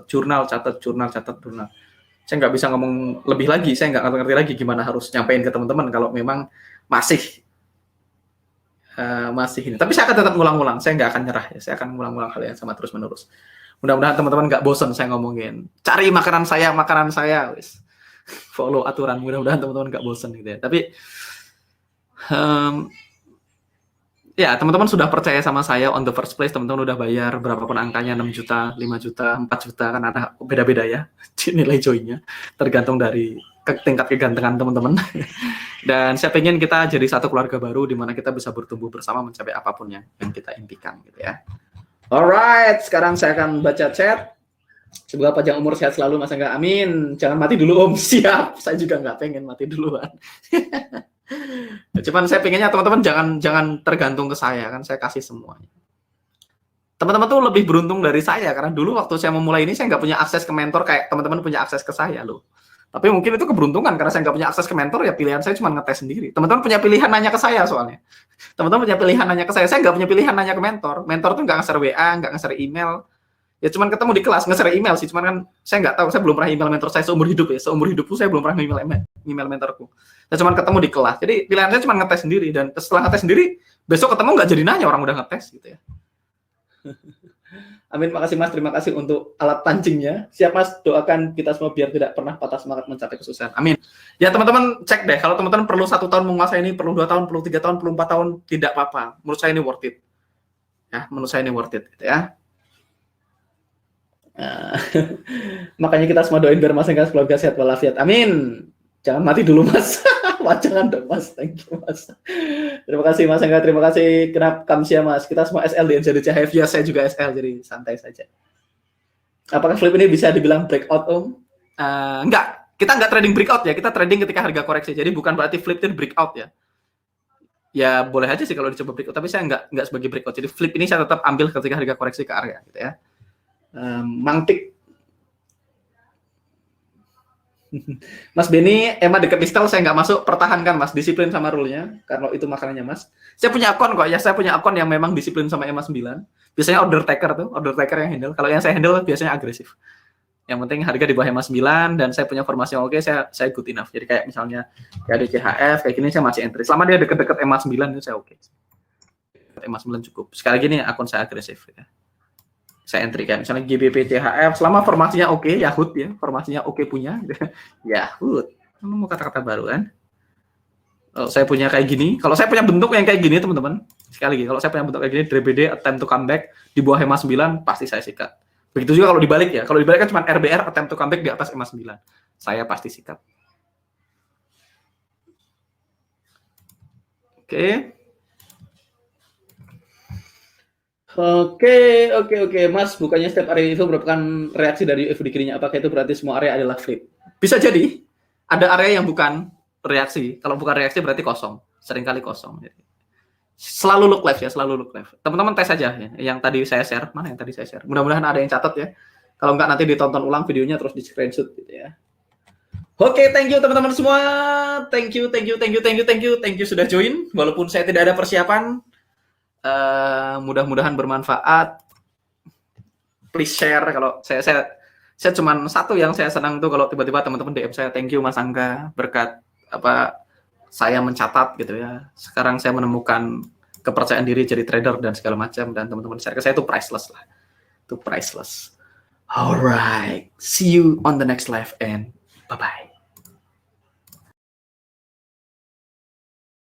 jurnal. Saya nggak bisa ngomong lebih lagi, saya nggak ngerti lagi gimana harus nyampein ke teman-teman kalau memang masih ini. Tapi saya akan tetap ngulang-ngulang, saya nggak akan nyerah ya, saya akan ngulang-ngulang hal yang sama terus-menerus. Mudah-mudahan teman-teman nggak bosan saya ngomongin. Cari makanan saya, wis. Follow aturan, mudah-mudahan teman-teman nggak bosan gitu ya. Tapi ya teman-teman sudah percaya sama saya on the first place, teman-teman udah bayar berapapun angkanya, 6 juta, 5 juta, 4 juta, kan ada beda-beda ya nilai joinnya, tergantung dari tingkat kegantengan teman-teman. Dan saya pengen kita jadi satu keluarga baru di mana kita bisa bertumbuh bersama mencapai apapun yang kita impikan gitu ya. Alright, sekarang saya akan baca chat. Semoga panjang umur, sehat selalu Mas Angga, amin. Jangan mati dulu Om. Siap, saya juga nggak pengen mati duluan. Cuman saya pengennya teman-teman jangan tergantung ke saya, kan saya kasih semuanya. Teman-teman tuh lebih beruntung dari saya, karena dulu waktu saya memulai ini saya nggak punya akses ke mentor kayak teman-teman punya akses ke saya loh. Tapi mungkin itu keberuntungan, karena saya nggak punya akses ke mentor, ya pilihan saya cuma ngetes sendiri. Teman-teman punya pilihan nanya ke saya soalnya. Teman-teman punya pilihan nanya ke saya nggak punya pilihan nanya ke mentor. Mentor tuh nggak nge-share WA, nggak nge-share email. Ya cuman ketemu di kelas, nge-share email sih, cuman kan saya nggak tahu, saya belum pernah email mentor saya seumur hidup ya. Seumur hidupku saya belum pernah email mentorku. Saya cuman ketemu di kelas. Jadi pilihan saya cuma ngetes sendiri, dan setelah ngetes sendiri, besok ketemu nggak jadi nanya, orang udah ngetes gitu ya. Amin, makasih Mas, terima kasih untuk alat pancingnya. Siap Mas, doakan kita semua biar tidak pernah patah semangat mencapai kesuksesan. Amin. Ya teman-teman cek deh, kalau teman-teman perlu 1 tahun menguasai ini, perlu 2 tahun, perlu 3 tahun, perlu 4 tahun, tidak apa-apa. Menurut saya ini worth it. Ya, menurut saya ini worth it gitu ya. Makanya kita semua doain biar Mas Angga keluarga sehat walafiat. Amin. Jangan mati dulu Mas. Wah, jangan dong Mas, thank you Mas. Terima kasih Mas Angga, terima kasih Kenap Kamsia Mas. Kita semua SL di NCDC Hive, ya saya juga SL, jadi santai saja. Apakah flip ini bisa dibilang breakout Om? Enggak, kita enggak trading breakout ya, kita trading ketika harga koreksi, jadi bukan berarti flip itu breakout ya. Ya boleh aja sih kalau dicoba breakout, tapi saya enggak sebagai breakout, jadi flip ini saya tetap ambil ketika harga koreksi ke area gitu ya. Mangtik Mas Benny, Emma deket pistol saya nggak masuk, pertahankan Mas, disiplin sama rule-nya, karena itu makanannya Mas. Saya punya akun kok ya, saya punya akun yang memang disiplin sama Emma 9. Biasanya order taker yang handle. Kalau yang saya handle biasanya agresif. Yang penting harga di bawah Emma 9 dan saya punya formasi yang oke, saya good enough. Jadi kayak misalnya kayak di CHF kayak gini saya masih entry. Selama dia deket-deket Emma 9 itu saya oke. Emma 9 cukup. Sekali lagi nih akun saya agresif ya. Saya entry kayak misalnya GBP CHF selama formasinya oke, Yahoo ya, formasinya oke punya Yahoo. Kamu mau kata-kata baru kan? Kalau saya punya kayak gini, kalau saya punya bentuk yang kayak gini teman-teman, sekali lagi kalau saya punya bentuk kayak gini, DBD attempt to comeback di bawah EMA 9 pasti saya sikat. Begitu juga kalau dibalik ya, kalau dibalik kan cuma RBR attempt to comeback di atas EMA 9, saya pasti sikat. Oke, Mas, bukannya setiap area itu merupakan reaksi dari UFO di kirinya, apakah itu berarti semua area adalah flip? Bisa jadi, ada area yang bukan reaksi, kalau bukan reaksi berarti kosong, seringkali kosong. Selalu look left ya, selalu look left. Teman-teman tes aja ya, yang tadi saya share, mana yang tadi saya share, mudah-mudahan ada yang catat ya, kalau enggak nanti ditonton ulang videonya terus di screenshot gitu ya. Oke, thank you teman-teman semua, thank you sudah join, walaupun saya tidak ada persiapan. Mudah-mudahan bermanfaat. Please share. Kalau saya cuman satu yang saya senang tuh kalau tiba-tiba teman-teman DM saya, thank you Mas Angga, berkat apa saya mencatat gitu ya. Sekarang saya menemukan kepercayaan diri jadi trader dan segala macam, dan teman-teman share ke saya itu priceless lah. Itu priceless. Alright, see you on the next live and bye bye.